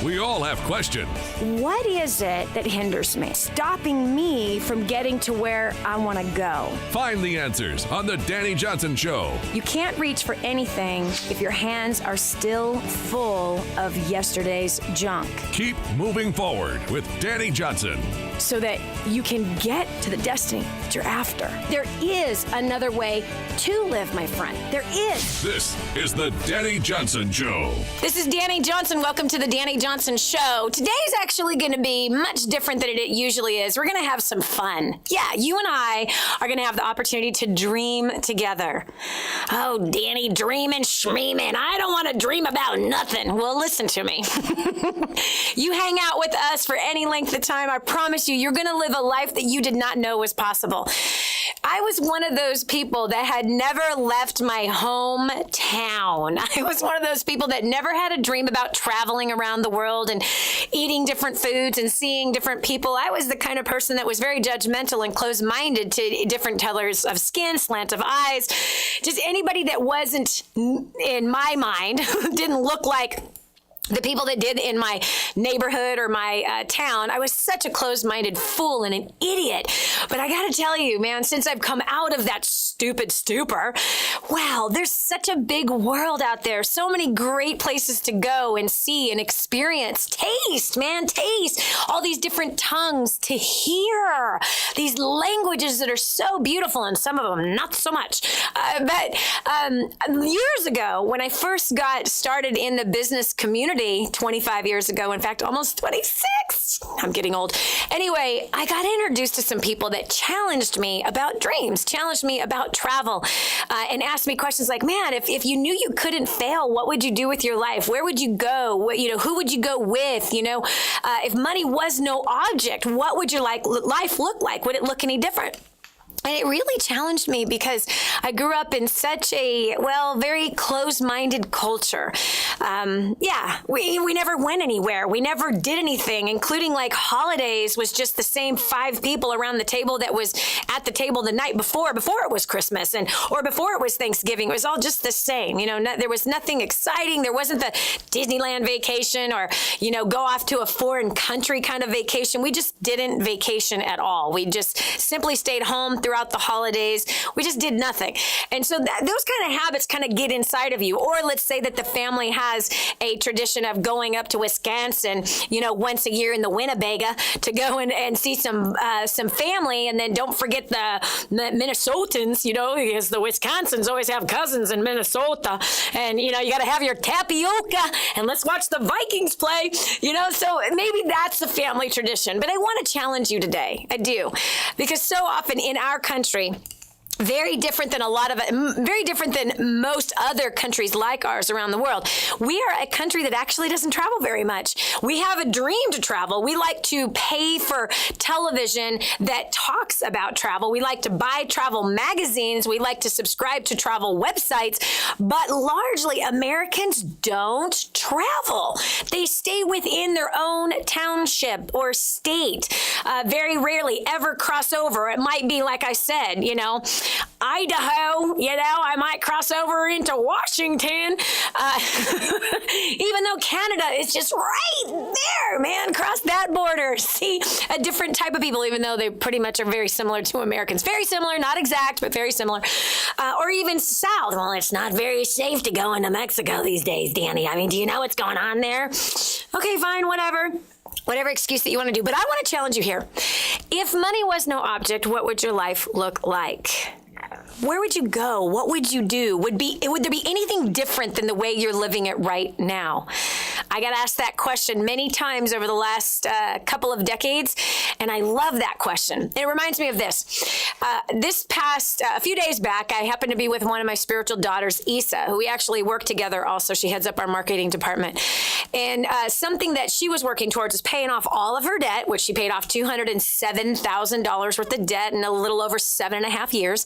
We all have questions. What is it that hinders me, stopping me from getting to where I want to go? Find the answers on The Dani Johnson Show. You can't reach for anything if your hands are still full of yesterday's junk. Keep moving forward with Dani Johnson. So that you can get to the destiny that you're after. There is another way to live, my friend. There is. This is The Dani Johnson Show. This is Dani Johnson. Welcome to The Dani Johnson Show. Today's actually going to be much different than it usually is. We're going to have some fun. Yeah, you and I are going to have the opportunity to dream together. Oh, Dani, dreaming, schmeeming. I don't want to dream about nothing. Well, listen to me. You hang out with us for any length of time. I promise you're going to live a life that you did not know was possible. I was one of those people that had never left my hometown. I was one of those people that never had a dream about traveling around the world and eating different foods and seeing different people. I was the kind of person that was very judgmental and closed-minded to different colors of skin, slant of eyes. Just anybody that wasn't, in my mind, didn't look like the people that did in my neighborhood or my town. I was such a closed-minded fool and an idiot. But I gotta tell you, man, since I've come out of that stupid stupor, wow, there's such a big world out there. So many great places to go and see and experience. Taste, man, taste. All these different tongues to hear. These languages that are so beautiful and some of them not so much. But years ago, when I first got started in the business community, 25 years ago, in fact, almost 26. I'm getting old. Anyway, I got introduced to some people that challenged me about dreams, challenged me about travel, and asked me questions like, man, if you knew you couldn't fail, what would you do with your life? Where would you go? Who would you go with? If money was no object, what would your life look like? Would it look any different? And it really challenged me because I grew up in such a, very closed-minded culture. We never went anywhere. We never did anything, including like holidays was just the same 5 people around the table that was at the table the night before it was Christmas or before it was Thanksgiving. It was all just the same. There was nothing exciting. There wasn't the Disneyland vacation or, go off to a foreign country kind of vacation. We just didn't vacation at all. We just simply stayed home throughout the holidays. We just did nothing. And so those kind of habits kind of get inside of you. Or let's say that the family has a tradition of going up to Wisconsin, once a year in the Winnebago to go and see some family. And then don't forget the Minnesotans, because the Wisconsins always have cousins in Minnesota. And, you got to have your tapioca and let's watch the Vikings play, so maybe that's the family tradition. But I want to challenge you today. I do. Because so often in our country, very different than most other countries like ours around the world. We are a country that actually doesn't travel very much. We have a dream to travel. We like to pay for television that talks about travel. We like to buy travel magazines. We like to subscribe to travel websites. But largely, Americans don't travel. They stay within their own township or state. Very rarely ever cross over. It might be, like I said, Idaho, I might cross over into Washington, even though Canada is just right there, man, cross that border, see a different type of people, even though they pretty much are very similar to Americans. Very similar, not exact, but very similar. Or even south. Well, it's not very safe to go into Mexico these days, Dani. I mean, do you know what's going on there? Okay, fine, whatever excuse that you want to do. But I want to challenge you here. If money was no object, what would your life look like? Where would you go? What would you do? Would there be anything different than the way you're living it right now? I got asked that question many times over the last couple of decades, and I love that question. It reminds me of this. This past, a few days back, I happened to be with one of my spiritual daughters, Isa, who we actually work together also. She heads up our marketing department. And something that she was working towards is paying off all of her debt, which she paid off $207,000 worth of debt in a little over 7.5 years.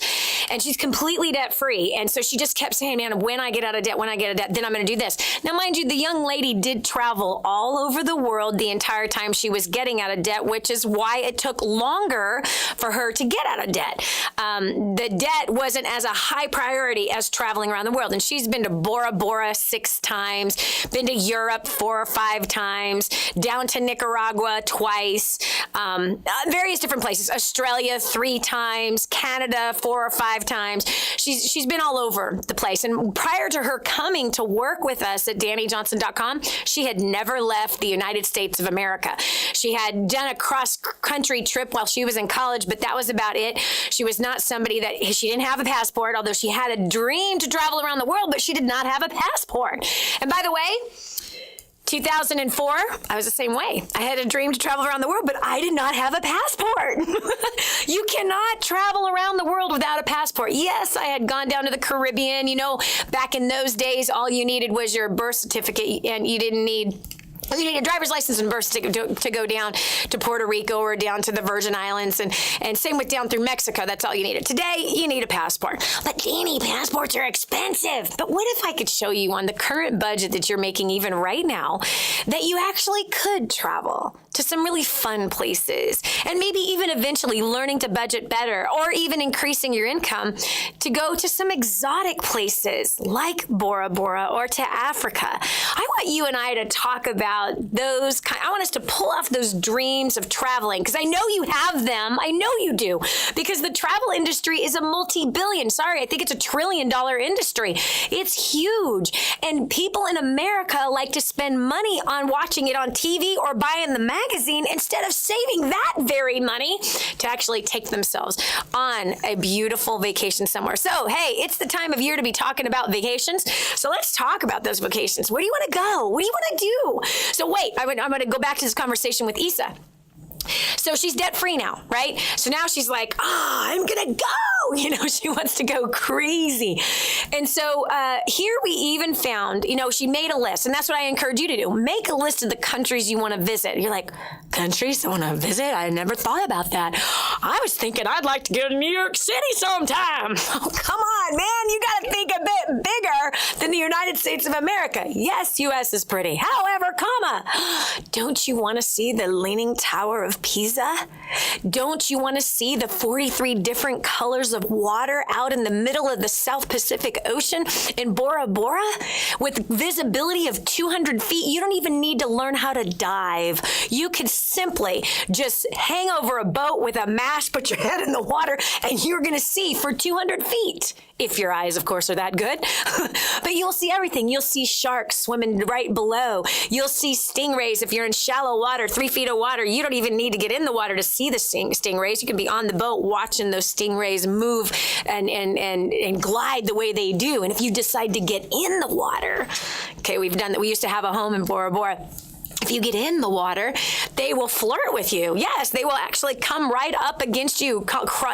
And she's completely debt free. And so she just kept saying, man, when I get out of debt, then I'm going to do this. Now, mind you, the young lady did travel all over the world the entire time she was getting out of debt, which is why it took longer for her to get out of debt. The debt wasn't as a high priority as traveling around the world. And she's been to Bora Bora 6 times, been to Europe 4 or 5 times, down to Nicaragua twice, various different places, Australia 3 times, Canada 4 or 5 times. She's been all over the place. And prior to her coming to work with us at DaniJohnson.com, she had never left the United States of America. She had done a cross-country trip while she was in college, but that was about it. She was not somebody that, she didn't have a passport, although she had a dream to travel around the world, but she did not have a passport. And by the way, 2004, I was the same way. I had a dream to travel around the world, but I did not have a passport. You cannot travel around the world without a passport. Yes, I had gone down to the Caribbean. You know, back in those days, all you needed was your birth certificate, and you didn't need... You need a driver's license and birth certificate to go down to Puerto Rico or down to the Virgin Islands, and same with down through Mexico. That's all you needed. Today, you need a passport. But Dani, passports are expensive. But what if I could show you on the current budget that you're making even right now that you actually could travel to some really fun places, and maybe even eventually learning to budget better, or even increasing your income to go to some exotic places like Bora Bora or to Africa. I want you and I to talk about those I want us to pull off those dreams of traveling, because I know you have them. I know you do, because the travel industry is a multi-billion, I think it's $1 trillion industry. It's huge. And people in America like to spend money on watching it on TV or buying the magazine instead of saving that very money to actually take themselves on a beautiful vacation somewhere. So, hey, it's the time of year to be talking about vacations. So let's talk about those vacations. Where do you want to go? What do you want to do? So wait, I'm going to go back to this conversation with Isa. So she's debt-free now, right? So now she's like, I'm going to go. You know, she wants to go crazy. And so here we even found, she made a list. And that's what I encourage you to do. Make a list of the countries you want to visit. You're like, countries I want to visit? I never thought about that. I was thinking I'd like to go to New York City sometime. Oh, come on, man. You got to think a bit bigger than the United States of America. Yes, U.S. is pretty. However, don't you want to see the Leaning Tower of Pisa? Don't you want to see the 43 different colors of water out in the middle of the South Pacific Ocean in Bora Bora with visibility of 200 feet? You don't even need to learn how to dive. You could simply just hang over a boat with a mast, put your head in the water, and you're going to see for 200 feet. If your eyes, of course, are that good. But you'll see everything. You'll see sharks swimming right below. You'll see stingrays. If you're in shallow water, 3 feet of water, you don't even need to get in the water to see the stingrays. You can be on the boat watching those stingrays move and glide the way they do. And if you decide to get in the water, okay, we've done that. We used to have a home in Bora Bora. If you get in the water, they will flirt with you. Yes, they will actually come right up against you,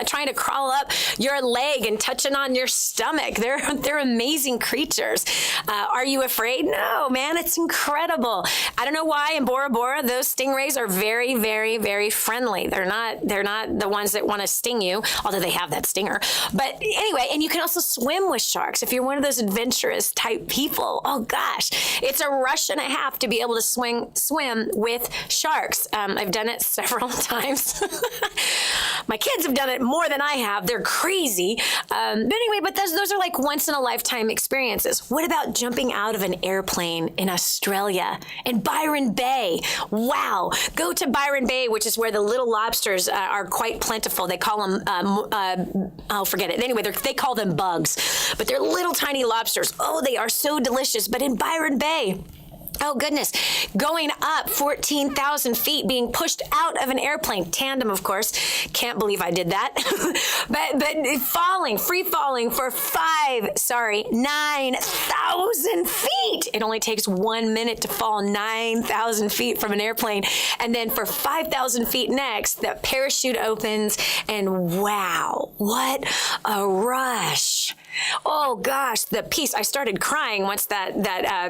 trying to crawl up your leg and touching on your stomach. They're amazing creatures. Are you afraid? No, man, it's incredible. I don't know why in Bora Bora those stingrays are very, very, very friendly. They're not the ones that want to sting you, although they have that stinger. But anyway, and you can also swim with sharks if you're one of those adventurous type people. Oh gosh, it's a rush and a half to be able to swim with sharks. I've done it several times. My kids have done it more than I have. They're crazy. But anyway, those are like once in a lifetime experiences. What about jumping out of an airplane in Australia, in Byron Bay? Wow. Go to Byron Bay, which is where the little lobsters are quite plentiful. They call them, I'll forget it. Anyway, they call them bugs, but they're little tiny lobsters. Oh, they are so delicious. But in Byron Bay, oh, goodness. Going up 14,000 feet, being pushed out of an airplane. Tandem, of course. Can't believe I did that. but free falling for 9,000 feet. It only takes 1 minute to fall 9,000 feet from an airplane. And then for 5,000 feet next, the parachute opens and wow, what a rush. Oh gosh, the peace. I started crying once that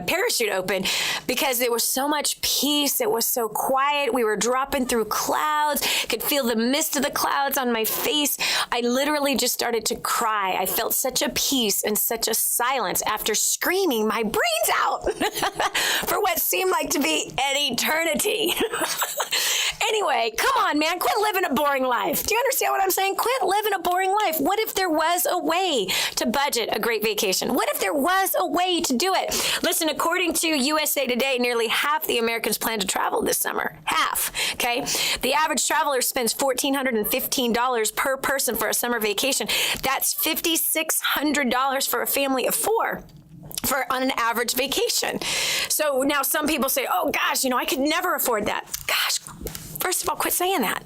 parachute opened because there was so much peace. It was so quiet. We were dropping through clouds, could feel the mist of the clouds on my face. I literally just started to cry. I felt such a peace and such a silence after screaming my brains out for what seemed like to be an eternity. Anyway, come on, man. Quit living a boring life. Do you understand what I'm saying? Quit living a boring life. What if there was a way to budget a great vacation? What if there was a way to do it? Listen, according to USA Today, nearly half the Americans plan to travel this summer. Half, okay? The average traveler spends $1,415 per person for a summer vacation. That's $5,600 for a family of four on an average vacation. So now some people say, oh gosh, I could never afford that. Gosh, first of all, quit saying that.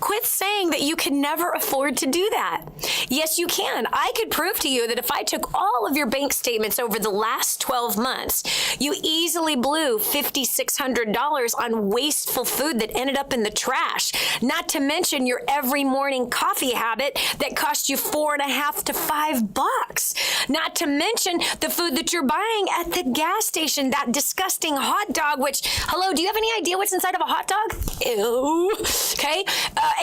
Quit saying that you can never afford to do that. Yes, you can. I could prove to you that if I took all of your bank statements over the last 12 months, you easily blew $5,600 on wasteful food that ended up in the trash. Not to mention your every morning coffee habit that cost you $4.50 to $5. Not to mention the food that you're buying at the gas station, that disgusting hot dog, which, hello, do you have any idea what's inside of a hot dog? Ew. Okay.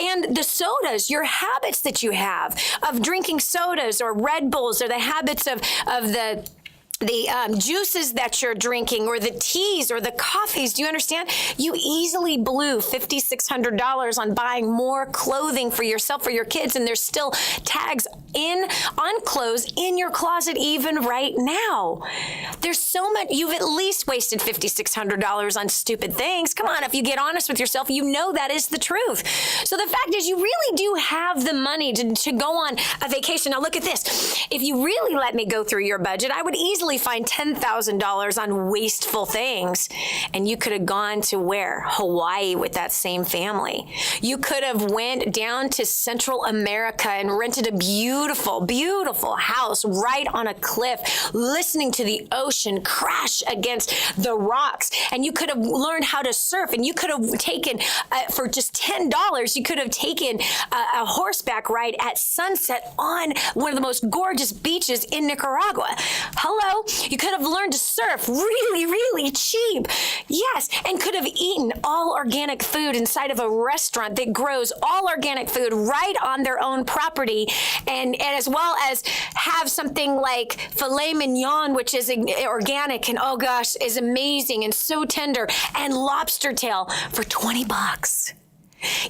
And the sodas, your habits that you have of drinking sodas or Red Bulls, or the habits of the juices that you're drinking, or the teas or the coffees. Do you understand? You easily blew $5,600 on buying more clothing for yourself or your kids, and there's still tags on clothes in your closet even right now. There's so much. You've at least wasted $5,600 on stupid things. Come on, if you get honest with yourself, you know that is the truth. So the fact is, you really do have the money to go on a vacation. Now look at this. If you really let me go through your budget, I would easily find $10,000 on wasteful things, and you could have gone to where? Hawaii with that same family. You could have went down to Central America and rented a beautiful, beautiful house right on a cliff, listening to the ocean crash against the rocks. And you could have learned how to surf, and you could have taken, for just $10, you could have taken a horseback ride at sunset on one of the most gorgeous beaches in Nicaragua. Hello? You could have learned to surf really, really cheap. Yes, and could have eaten all organic food inside of a restaurant that grows all organic food right on their own property, and as well as have something like filet mignon, which is organic and, oh gosh, is amazing and so tender, and lobster tail for $20.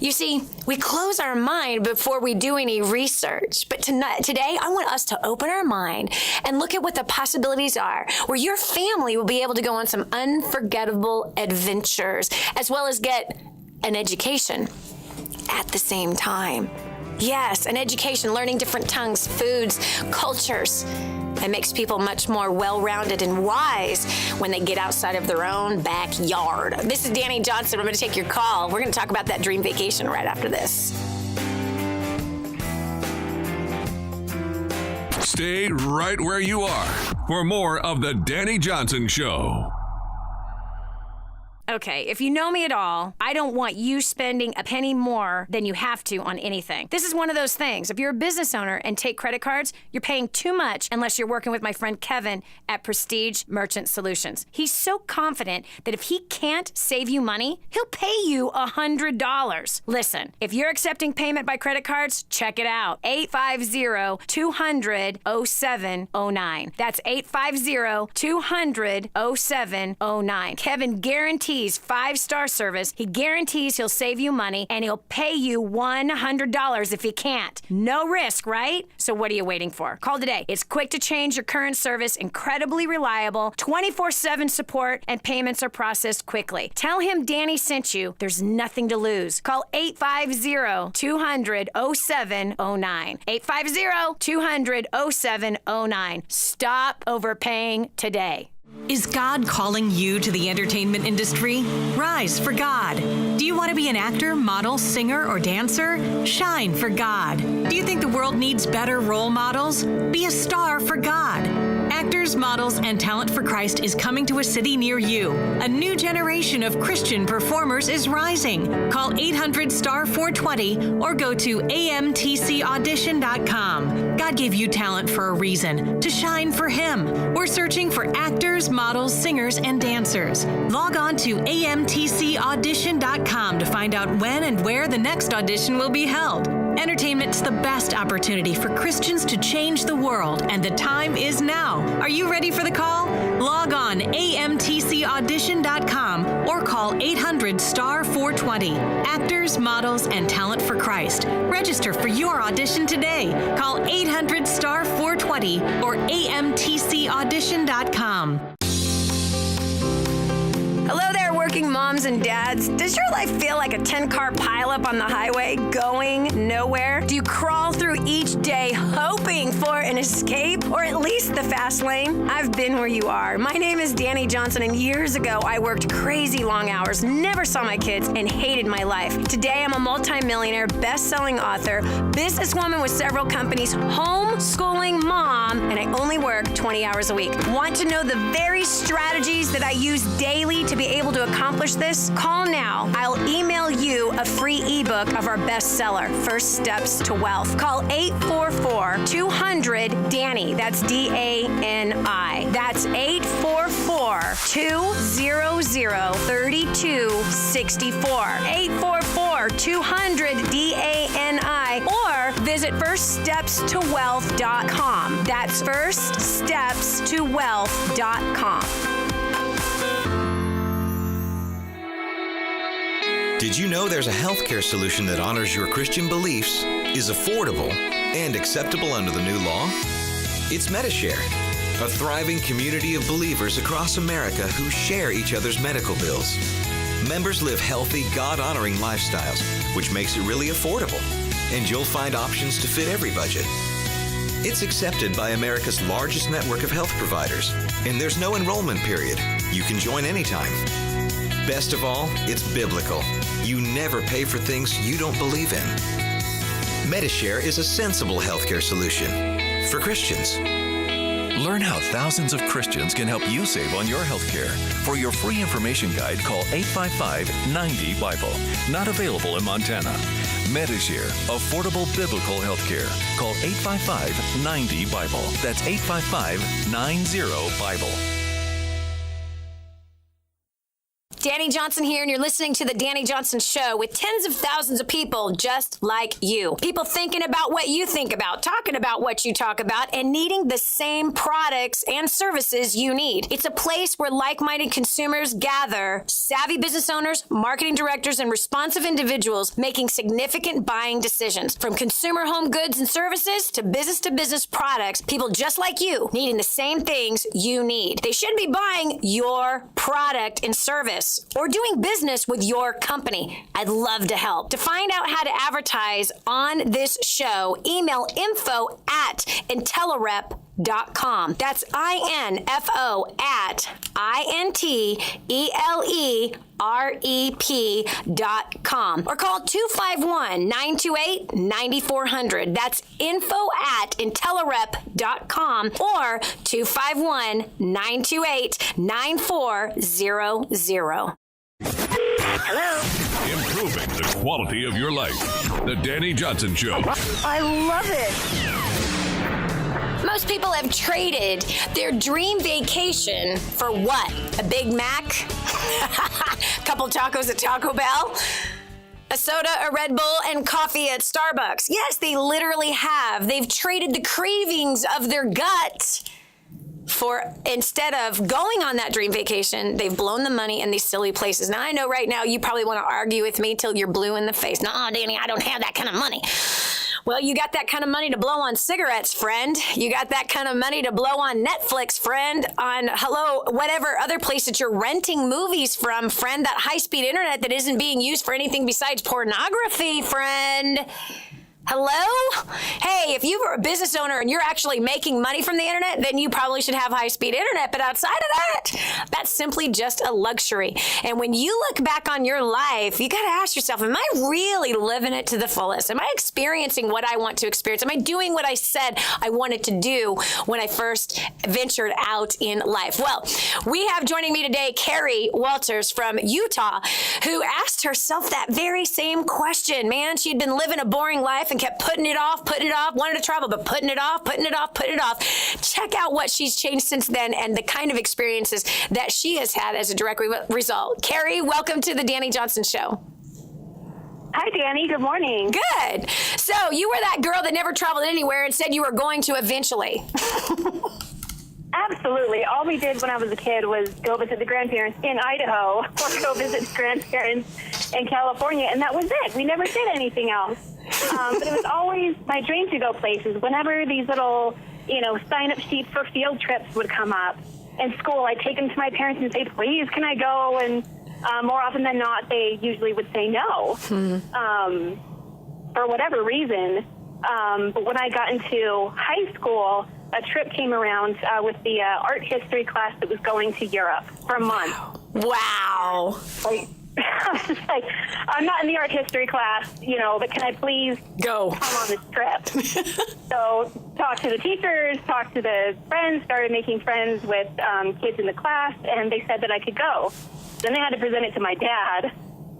You see, we close our mind before we do any research. But today, I want us to open our mind and look at what the possibilities are, where your family will be able to go on some unforgettable adventures, as well as get an education at the same time. Yes, an education, learning different tongues, foods, cultures. It makes people much more well-rounded and wise when they get outside of their own backyard. This is Dani Johnson. I'm going to take your call. We're going to talk about that dream vacation right after this. Stay right where you are for more of the Dani Johnson Show. Okay, if you know me at all, I don't want you spending a penny more than you have to on anything. This is one of those things. If you're a business owner and take credit cards, you're paying too much unless you're working with my friend Kevin at Prestige Merchant Solutions. He's so confident that if he can't save you money, he'll pay you $100. Listen, if you're accepting payment by credit cards, check it out. 850-200-0709. That's 850-200-0709. Kevin guarantees 5-star service. He guarantees he'll save you money, and he'll pay you $100 if he can't. No risk, right? So what are you waiting for? Call today. It's quick to change your current service, incredibly reliable, 24/7 support, and payments are processed quickly. Tell him Dani sent you. There's nothing to lose. Call 850-200-0709. 850-200-0709. Stop overpaying today. Is God calling you to the entertainment industry? Rise for God. Do you want to be an actor, model, singer, or dancer? Shine for God. Do you think the world needs better role models? Be a star for God. Actors, models, and talent for Christ is coming to a city near you. A new generation of Christian performers is rising. Call 800-STAR-420 or go to amtcaudition.com. God gave you talent for a reason, to shine for Him. We're searching for actors, models, singers, and dancers. Log on to amtcaudition.com to find out when and where the next audition will be held. Entertainment's the best opportunity for Christians to change the world, and the time is now. Are you ready for the call? Log on amtcaudition.com or call 800-STAR-420. Actors, models, and talent for Christ. Register for your audition today. Call 800-STAR-420 or amtcaudition.com. Hello there, working moms and dads. Does your life feel like a 10-car pileup on the highway going nowhere? Do you crawl through each day hoping for an escape or at least the fast lane? I've been where you are. My name is Dani Johnson, and years ago I worked crazy long hours, never saw my kids, and hated my life. Today I'm a multi-millionaire, best-selling author, businesswoman with several companies, homeschooling mom, and I only work 20 hours a week. Want to know the very strategies that I use daily to be able to accomplish this? Call now. I'll email you a free ebook of our bestseller, First Steps to Wealth. Call 844-200-DANI. That's D-A-N-I. That's 844-200-3264. 844-200-DANI. Or visit firststepstowealth.com. That's firststepstowealth.com. Did you know there's a healthcare solution that honors your Christian beliefs, is affordable, and acceptable under the new law? It's Medishare, a thriving community of believers across America who share each other's medical bills. Members live healthy, God-honoring lifestyles, which makes it really affordable, and you'll find options to fit every budget. It's accepted by America's largest network of health providers, and there's no enrollment period. You can join anytime. Best of all, it's biblical. You never pay for things you don't believe in. Medishare is a sensible healthcare solution for Christians. Learn how thousands of Christians can help you save on your health care. For your free information guide, call 855-90-BIBLE. Not available in Montana. Medishare, affordable biblical health care. Call 855-90-BIBLE. That's 855-90-BIBLE. Dani Johnson here, and you're listening to the Dani Johnson Show with tens of thousands of people just like you. People thinking about what you think about, talking about what you talk about, and needing the same products and services you need. It's a place where like-minded consumers gather, savvy business owners, marketing directors, and responsive individuals making significant buying decisions. From consumer home goods and services to business products, people just like you needing the same things you need. They should be buying your product and service or doing business with your company. I'd love to help. To find out how to advertise on this show, email info@intelerep.com. That's info@INTELEREP.com. Or call 251-928-9400. That's info@intelerep.com or 251-928-9400. Hello. Improving the quality of your life. The Dani Johnson Show. I love it. Most people have traded their dream vacation for what? A Big Mac? A couple tacos at Taco Bell? A soda, a Red Bull, and coffee at Starbucks. Yes, they literally have. They've traded the cravings of their gut for, instead of going on that dream vacation, they've blown the money in these silly places. Now, I know right now you probably want to argue with me till you're blue in the face. No, Dani, I don't have that kind of money. Well, you got that kind of money to blow on cigarettes, friend. You got that kind of money to blow on Netflix, friend, on, whatever other place that you're renting movies from, friend, that high-speed internet that isn't being used for anything besides pornography, friend. Hello? Hey, if you were a business owner and you're actually making money from the internet, then you probably should have high-speed internet. But outside of that, that's simply just a luxury. And when you look back on your life, you got to ask yourself, am I really living it to the fullest? Am I experiencing what I want to experience? Am I doing what I said I wanted to do when I first ventured out in life? Well, we have joining me today, Carrie Walters from Utah, who asked herself that very same question. Man, she'd been living a boring life and kept putting it off, wanted to travel, but putting it off. Check out what she's changed since then and the kind of experiences that she has had as a direct result. Carrie, welcome to the Dani Johnson Show. Hi, Danny. Good morning. Good. So you were that girl that never traveled anywhere and said you were going to eventually. Absolutely. All we did when I was a kid was go visit the grandparents in Idaho or go visit the grandparents in California, and that was it. We never did anything else. But it was always my dream to go places. Whenever these little, sign-up sheets for field trips would come up in school, I'd take them to my parents and say, please, can I go? And more often than not, they usually would say no for whatever reason. But when I got into high school, a trip came around with the art history class that was going to Europe for a month. Wow. I was just like, I'm not in the art history class, but can I please go come on this trip? So talked to the teachers, talked to the friends, started making friends with kids in the class, and they said that I could go. Then they had to present it to my dad,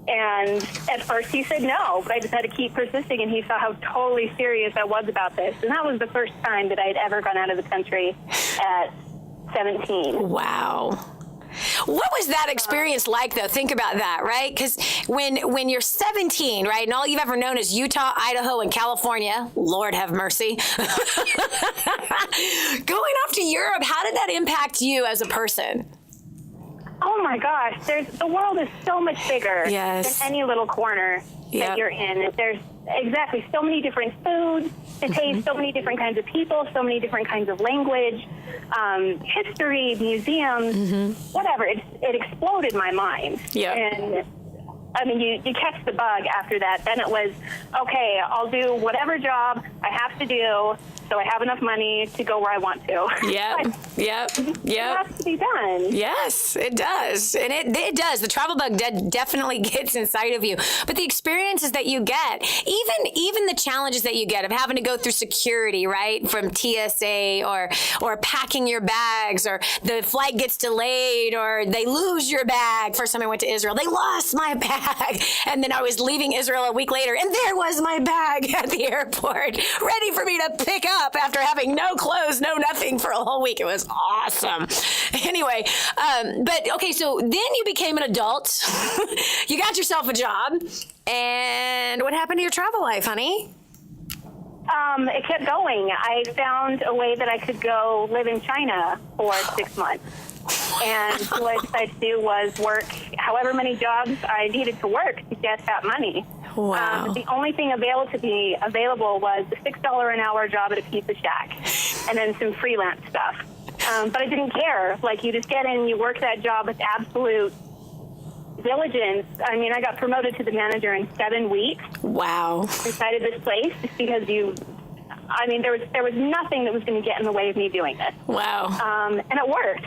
and at first he said no, but I just had to keep persisting, and he saw how totally serious I was about this. And that was the first time that I had ever gone out of the country at 17. Wow. What was that experience like, though? Think about that, right? Because when you're 17, right, and all you've ever known is Utah, Idaho, and California, Lord have mercy, going off to Europe, how did that impact you as a person? Oh my gosh, the world is so much bigger than any little corner that you're in. There's so many different foods to taste, so many different kinds of people, so many different kinds of language, history, museums, whatever. It exploded my mind. Yeah. And I mean, you catch the bug after that. Then it was, okay, I'll do whatever job I have to do so I have enough money to go where I want to. Yep. It has to be done. Yes, it does. And it does. The travel bug definitely gets inside of you. But the experiences that you get, even the challenges that you get of having to go through security, right, from TSA or packing your bags, or the flight gets delayed, or they lose your bag. First time I went to Israel, they lost my bag. And then I was leaving Israel a week later, and there was my bag at the airport, ready for me to pick up after having no clothes, no nothing for a whole week. It was awesome. Anyway, but okay, so then you became an adult. You got yourself a job. And what happened to your travel life, honey? It kept going. I found a way that I could go live in China for 6 months. And what I decided to do was work however many jobs I needed to work to get that money. Wow. The only thing available was the $6 an hour job at a pizza shack and then some freelance stuff. But I didn't care. Like, you just get in, you work that job with absolute diligence. I mean, I got promoted to the manager in 7 weeks. Wow. Inside of this place, just because there was nothing that was going to get in the way of me doing this. Wow. And it worked.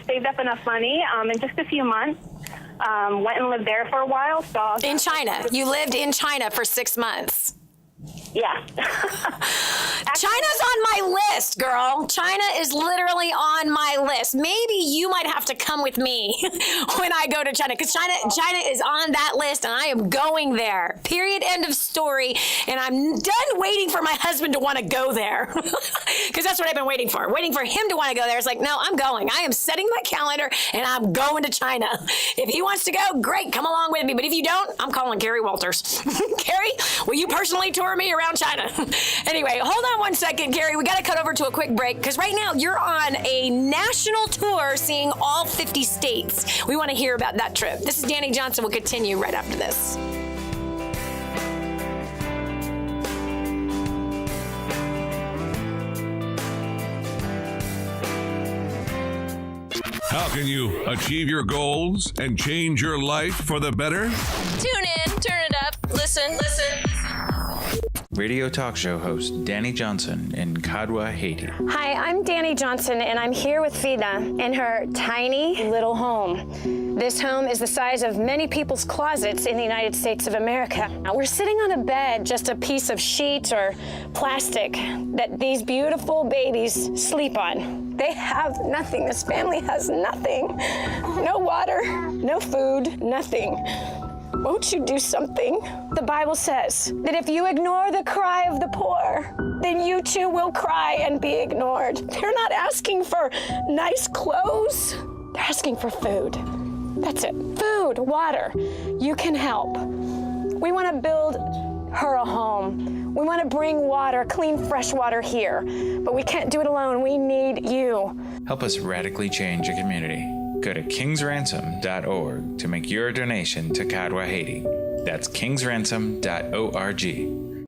Saved up enough money in just a few months. Went and lived there for a while. In China. You lived in China for 6 months. Yeah. China's on my list, girl. China is literally on my list. Maybe you might have to come with me when I go to China, because China is on that list, and I am going there. Period. End of story. And I'm done waiting for my husband to want to go there, because that's what I've been waiting for him to want to go there. It's like, no, I'm going. I am setting my calendar, and I'm going to China. If he wants to go, great, come along with me. But if you don't, I'm calling Carrie Walters. Carrie, will you personally tour me around China? Anyway, hold on one second, Carrie. We got to cut over to a quick break, because right now you're on a national tour seeing all 50 states. We want to hear about that trip. This is Dani Johnson. We'll continue right after this. How can you achieve your goals and change your life for the better? Tune in, turn it up, listen. Radio talk show host Dani Johnson in Kadwa, Haiti. Hi, I'm Dani Johnson, and I'm here with Vida in her tiny little home. This home is the size of many people's closets in the United States of America. Now, we're sitting on a bed, just a piece of sheet or plastic that these beautiful babies sleep on. They have nothing. This family has nothing. No water, no food, nothing. Won't you do something? The Bible says that if you ignore the cry of the poor, then you too will cry and be ignored. They're not asking for nice clothes. They're asking for food. That's it. Food, water. You can help. We want to build her a home. We want to bring water, clean, fresh water here. But we can't do it alone. We need you. Help us radically change a community. Go to kingsransom.org to make your donation to Kadwa, Haiti. That's kingsransom.org.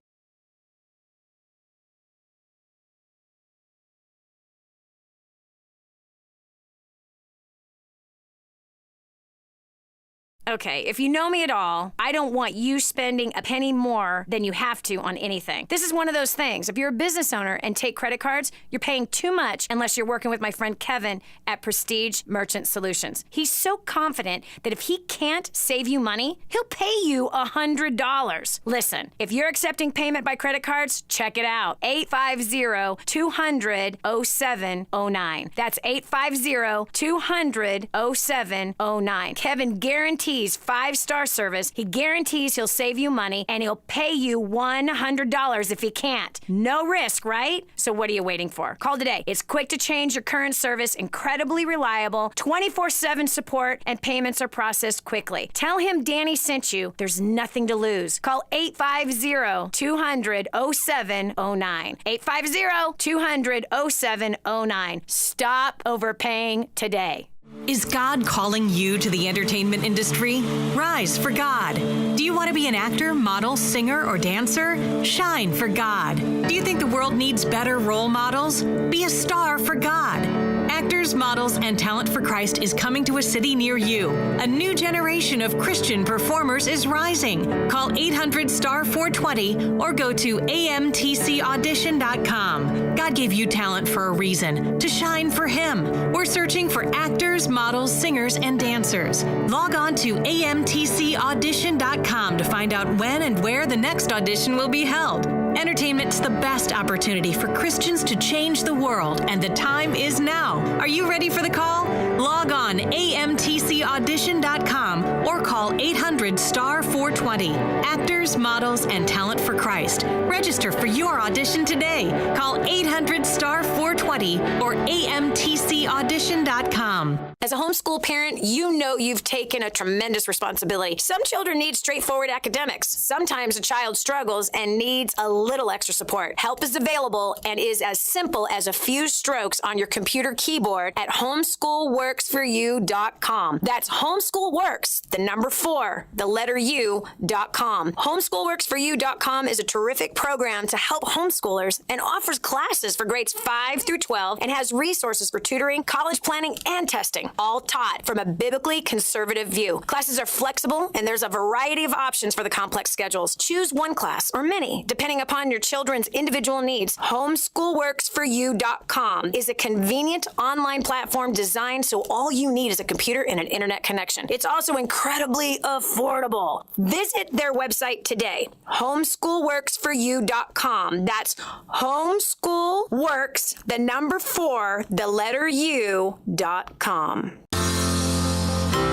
Okay, if you know me at all, I don't want you spending a penny more than you have to on anything. This is one of those things. If you're a business owner and take credit cards, you're paying too much unless you're working with my friend Kevin at Prestige Merchant Solutions. He's so confident that if he can't save you money, he'll pay you $100. Listen, if you're accepting payment by credit cards, check it out. 850-200-0709. That's 850-200-0709. Kevin guarantees 5-star service. He guarantees he'll save you money, and he'll pay you $100 if he can't. No risk, right? So what are you waiting for? Call today. It's quick to change your current service, incredibly reliable, 24/7 support, and payments are processed quickly. Tell him Danny sent you. There's nothing to lose. Call 850-200-0709. 850-200-0709. Stop overpaying today. Is God calling you to the entertainment industry? Rise for God. Do you want to be an actor, model, singer, or dancer? Shine for God. Do you think the world needs better role models? Be a star for God. Actors, Models, and Talent for Christ is coming to a city near you. A new generation of Christian performers is rising. Call 800-STAR-420 or go to amtcaudition.com. God gave you talent for a reason, to shine for Him. We're searching for actors, models, singers, and dancers. Log on to amtcaudition.com to find out when and where the next audition will be held. Entertainment's the best opportunity for Christians to change the world, and the time is now. Are you ready for the call? Log on amtcaudition.com or call 800-STAR-420. Actors, Models, and Talent for Christ. Register for your audition today. Call 800-STAR-420 or amtcaudition.com. As a homeschool parent, you know you've taken a tremendous responsibility. Some children need straightforward academics. Sometimes a child struggles and needs a little extra support. Help is available and is as simple as a few strokes on your computer keyboard at homeschoolworksforyou.com. That's homeschoolworks, the number 4, the letter U.com. Homeschoolworksforyou.com is a terrific program to help homeschoolers and offers classes for grades 5 through 12 and has resources for tutoring, college planning, and testing, all taught from a biblically conservative view. Classes are flexible, and there's a variety of options for the complex schedules. Choose one class or many, depending upon your children's individual needs. Homeschoolworksforyou.com is a convenient online platform designed so all you need is a computer and an internet connection. It's also incredibly affordable. Visit their website today, homeschoolworksforyou.com. That's homeschoolworks, the number 4, the letter U.com.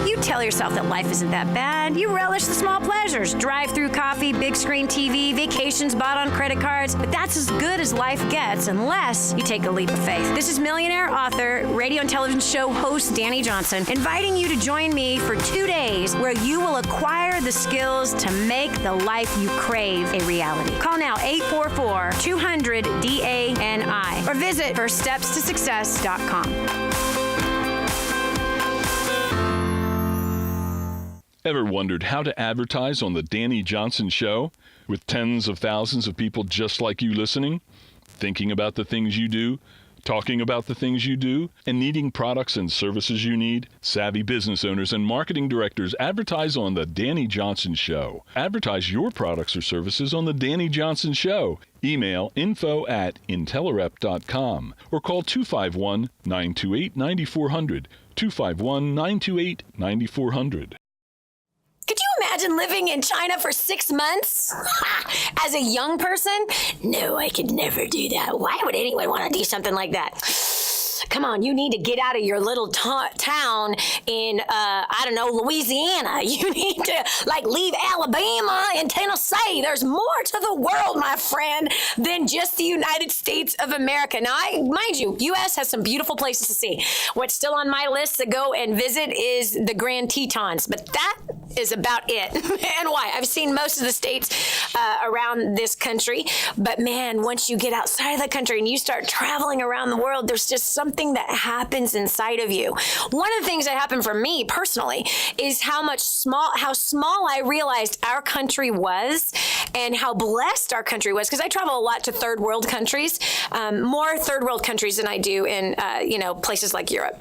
You tell yourself that life isn't that bad. You relish the small pleasures. Drive-through coffee, big screen TV, vacations bought on credit cards. But that's as good as life gets unless you take a leap of faith. This is millionaire author, radio and television show host Dani Johnson, inviting you to join me for 2 days where you will acquire the skills to make the life you crave a reality. Call now 844-200-DANI or visit firststepstosuccess.com. Ever wondered how to advertise on the Dani Johnson Show with tens of thousands of people just like you listening, thinking about the things you do, talking about the things you do, and needing products and services you need? Savvy business owners and marketing directors advertise on the Dani Johnson Show. Advertise your products or services on the Dani Johnson Show. Email info@intellerep.com or call 251-928-9400, 251-928-9400. Could you imagine living in China for 6 months? As a young person? No, I could never do that. Why would anyone want to do something like that? Come on, you need to get out of your little town in, Louisiana. You need to, leave Alabama and Tennessee. There's more to the world, my friend, than just the United States of America. Now, mind you, U.S. has some beautiful places to see. What's still on my list to go and visit is the Grand Tetons, but that is about it. And why? I've seen most of the states around this country, but man, once you get outside of the country and you start traveling around the world, there's just something that happens inside of you. One of the things that happened for me personally is how small I realized our country was and how blessed our country was, because I travel a lot to third world countries, more third world countries than I do in places like Europe.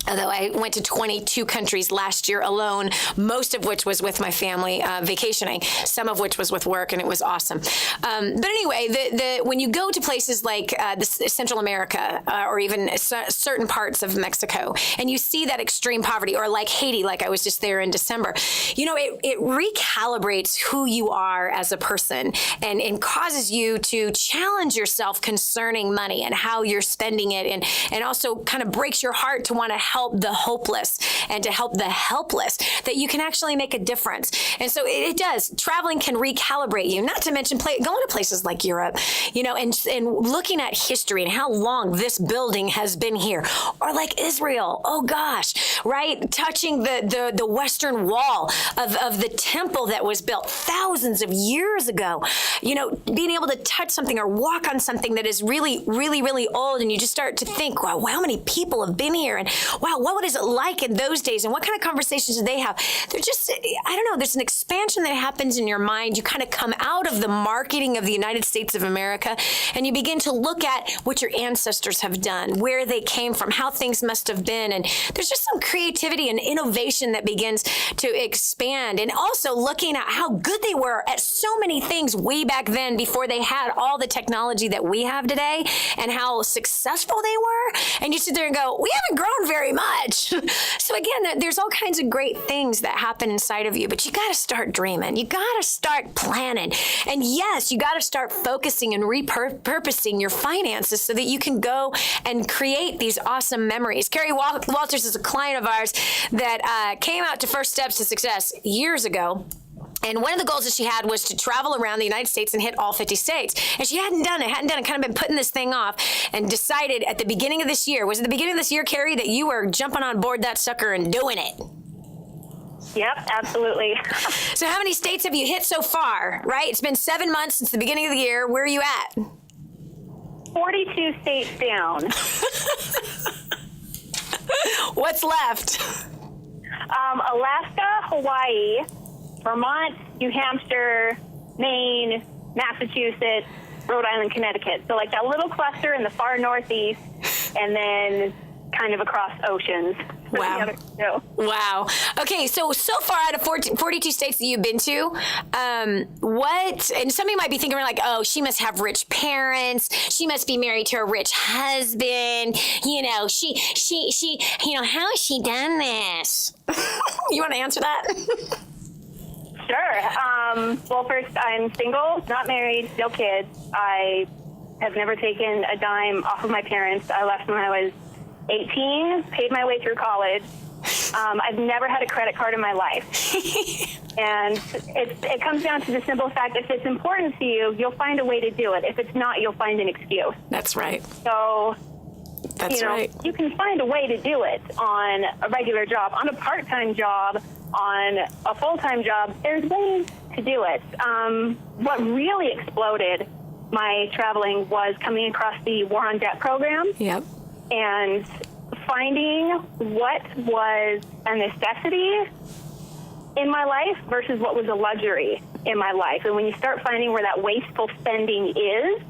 Although I went to 22 countries last year alone, most of which was with my family vacationing, some of which was with work, and it was awesome. But anyway, when you go to places like Central America or even certain parts of Mexico, and you see that extreme poverty, or like Haiti, like I was just there in December, it recalibrates who you are as a person and causes you to challenge yourself concerning money and how you're spending it, and also kind of breaks your heart to want to help the hopeless and to help the helpless, that you can actually make a difference. And so it does. Traveling can recalibrate you, not to mention going to places like Europe, and looking at history and how long this building has been here, or like Israel. Oh gosh, right? Touching the Western Wall of the temple that was built thousands of years ago, being able to touch something or walk on something that is really, really, really old. And you just start to think, wow, how many people have been here? And wow, what was it like in those days? And what kind of conversations did they have? They're just, I don't know, there's an expansion that happens in your mind. You kind of come out of the marketing of the United States of America, and you begin to look at what your ancestors have done, where they came from, how things must have been. And there's just some creativity and innovation that begins to expand. And also looking at how good they were at so many things way back then, before they had all the technology that we have today, and how successful they were. And you sit there and go, we haven't grown very much. So again, there's all kinds of great things that happen inside of you, but you got to start dreaming. You got to start planning. And yes, you got to start focusing and repurposing your finances so that you can go and create these awesome memories. Carrie Walters is a client of ours that came out to First Steps to Success years ago. And one of the goals that she had was to travel around the United States and hit all 50 states. And she hadn't done it, kind of been putting this thing off, and decided at the beginning of this year, was it the beginning of this year, Carrie, that you were jumping on board that sucker and doing it? Yep, absolutely. So how many states have you hit so far, right? It's been 7 months since the beginning of the year. Where are you at? 42 states down. What's left? Alaska, Hawaii, Vermont, New Hampshire, Maine, Massachusetts, Rhode Island, Connecticut. So like that little cluster in the far northeast, and then kind of across oceans. Wow. Wow. Okay, so far out of 42 states that you've been to, and some of you might be thinking like, oh, she must have rich parents. She must be married to a rich husband. She, how has she done this? You want to answer that? Sure. Well, first, I'm single, not married, no kids. I have never taken a dime off of my parents. I left when I was 18, paid my way through college. I've never had a credit card in my life. And it comes down to the simple fact, if it's important to you, you'll find a way to do it. If it's not, you'll find an excuse. That's right. So, right. You can find a way to do it on a regular job, on a part-time job, on a full-time job. There's ways to do it. What really exploded my traveling was coming across the War on Debt program. Yep. And finding what was a necessity in my life versus what was a luxury in my life. And when you start finding where that wasteful spending is,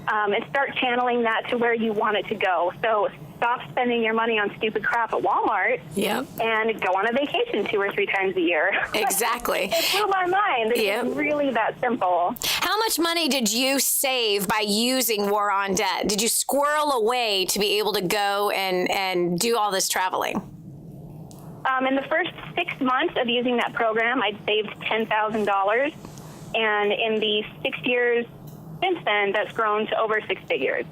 and start channeling that to where you want it to go. So stop spending your money on stupid crap at Walmart. Yep. And go on a vacation 2 or 3 times a year. Exactly. It blew my mind. Yep. It's really that simple. How much money did you save by using War on Debt? Did you squirrel away to be able to go and do all this traveling? In the first 6 months of using that program, I'd saved $10,000. And in the 6 years since then, that's grown to over 6 figures.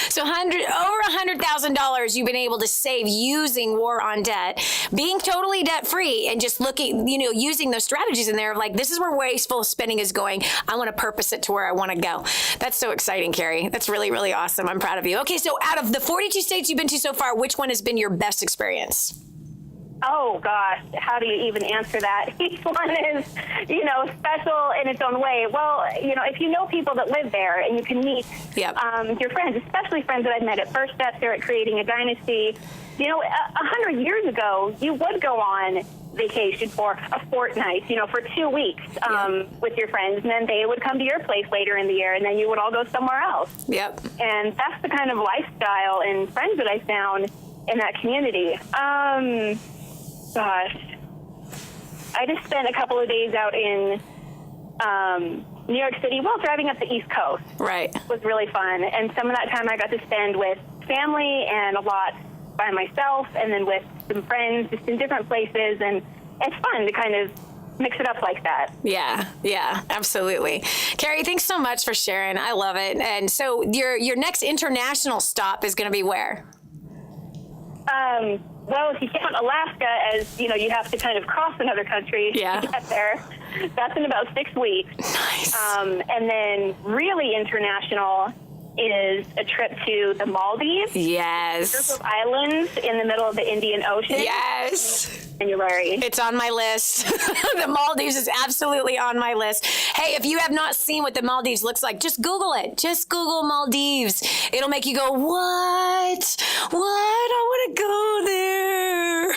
So over $100,000 you've been able to save using War on Debt, being totally debt-free, and just looking, using those strategies in there of like, this is where wasteful spending is going. I want to purpose it to where I want to go. That's so exciting, Carrie. That's really, really awesome. I'm proud of you. Okay, so out of the 42 states you've been to so far, which one has been your best experience? Oh, gosh, how do you even answer that? Each one is, special in its own way. Well, if you know people that live there and you can meet your friends, especially friends that I've met at First Steps or at Creating a Dynasty, 100 years ago, you would go on vacation for a fortnight, for 2 weeks with your friends, and then they would come to your place later in the year, and then you would all go somewhere else. Yep. And that's the kind of lifestyle and friends that I found in that community. Gosh, I just spent a couple of days out in New York City, driving up the East Coast. Right. It was really fun, and some of that time I got to spend with family and a lot by myself, and then with some friends just in different places, and it's fun to kind of mix it up like that. Yeah, absolutely. Carrie, thanks so much for sharing. I love it. And so your next international stop is going to be where? Well, if you count Alaska as, you have to kind of cross another country to get there, that's in about 6 weeks. Nice. And then really international is a trip to the Maldives. Yes. A group of islands in the middle of the Indian Ocean. Yes. January. It's on my list. The Maldives is absolutely on my list. Hey, if you have not seen what the Maldives looks like, just Google it. Just Google Maldives. It'll make you go, what? I want to go there.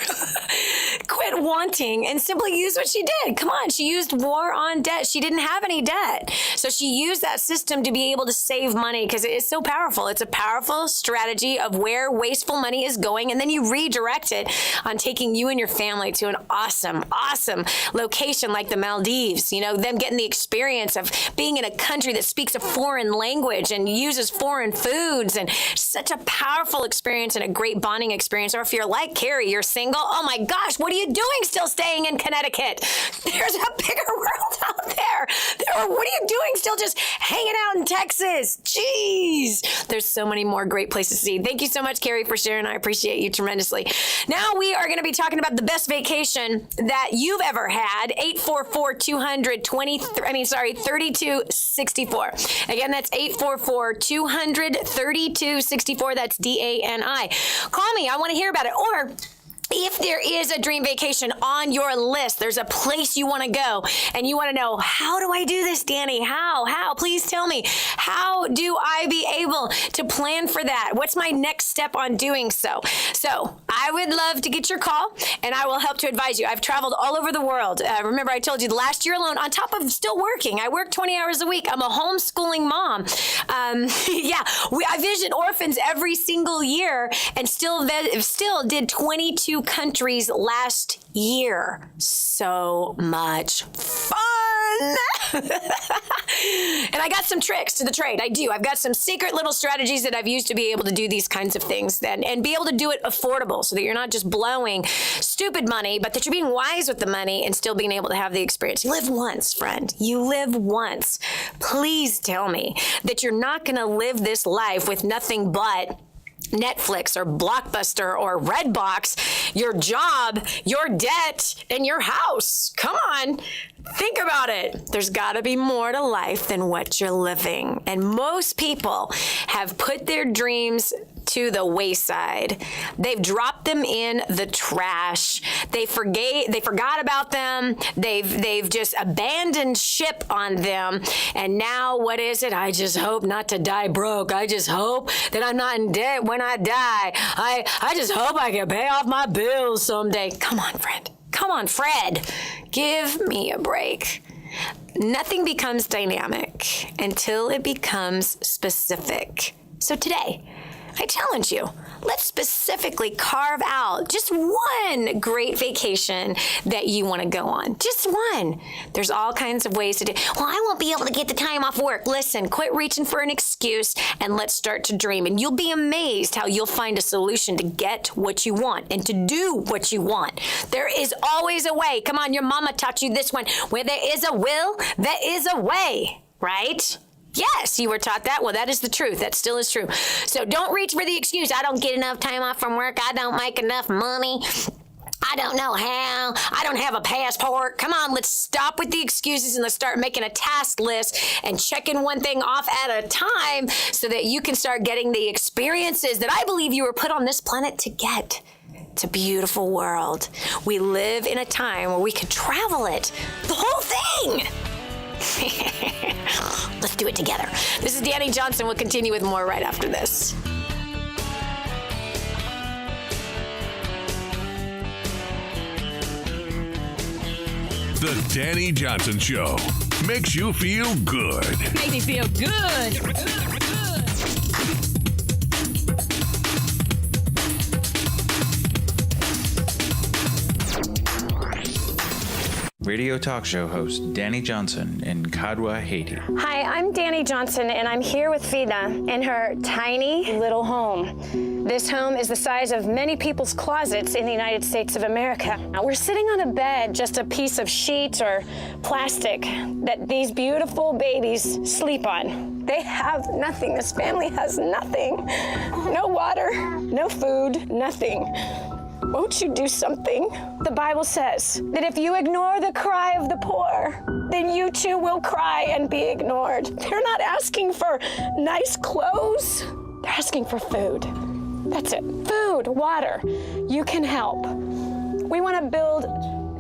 Quit wanting and simply use what she did. Come on. She used war on debt. She didn't have any debt. So she used that system to be able to save money because it is so powerful. It's a powerful strategy of where wasteful money is going. And then you redirect it on taking you and your family to an awesome location like the Maldives. Them getting the experience of being in a country that speaks a foreign language and uses foreign foods, and such a powerful experience and a great bonding experience. Or if you're like Carrie, you're single, oh my gosh, what are you doing still staying in Connecticut? There's a bigger world out there. What are you doing still just hanging out in Texas? Jeez. There's so many more great places to see. Thank you so much, Carrie, for sharing. I appreciate you tremendously. Now we are going to be talking about the best vacation that you've ever had. 844-200-3264. Again, that's 844-200-3264. That's DANI. Call me. I want to hear about it. Or if there is a dream vacation on your list, there's a place you want to go and you want to know, how do I do this, Dani? How? Please tell me. How do I be able to plan for that? What's my next step on doing so? So I would love to get your call and I will help to advise you. I've traveled all over the world. Remember, I told you last year alone, on top of still working, I work 20 hours a week. I'm a homeschooling mom. I visit orphans every single year and still did 22 countries last year. So much fun. And I got some tricks to the trade. I do. I've got some secret little strategies that I've used to be able to do these kinds of things and be able to do it affordable so that you're not just blowing stupid money, but that you're being wise with the money and still being able to have the experience. You live once, friend. You live once. Please tell me that you're not going to live this life with nothing but Netflix or Blockbuster or Redbox, your job, your debt, and your house. Come on. Think about it. There's got to be more to life than what you're living. And most people have put their dreams to the wayside. They've dropped them in the trash. They forgot about them. They've just abandoned ship on them. And now what is it? I just hope not to die broke. I just hope that I'm not in debt when I die. I just hope I can pay off my bills someday. Come on, friend. Come on, Fred. Give me a break. Nothing becomes dynamic until it becomes specific. So today, I challenge you, let's specifically carve out just one great vacation that you want to go on. Just one. There's all kinds of ways to do. Well, I won't be able to get the time off work. Listen, quit reaching for an excuse and let's start to dream. And you'll be amazed how you'll find a solution to get what you want and to do what you want. There is always a way. Come on, your mama taught you this one. Where there is a will, there is a way, right? Yes, you were taught that. Well, that is the truth. That still is true. So don't reach for the excuse. I don't get enough time off from work. I don't make enough money. I don't know how. I don't have a passport. Come on, let's stop with the excuses and let's start making a task list and checking one thing off at a time so that you can start getting the experiences that I believe you were put on this planet to get. It's a beautiful world. We live in a time where we could travel it. The whole thing. Let's do it together. This is Dani Johnson. We'll continue with more right after this. The Dani Johnson Show makes you feel good. Make me feel good. Radio talk show host Dani Johnson in Kadwa, Haiti. Hi, I'm Dani Johnson, and I'm here with Vida in her tiny little home. This home is the size of many people's closets in the United States of America. Now, we're sitting on a bed, just a piece of sheet or plastic that these beautiful babies sleep on. They have nothing. This family has nothing. No water, no food, nothing. Won't you do something? The Bible says that if you ignore the cry of the poor, then you too will cry and be ignored. They're not asking for nice clothes. They're asking for food. That's it. Food, water. You can help. We want to build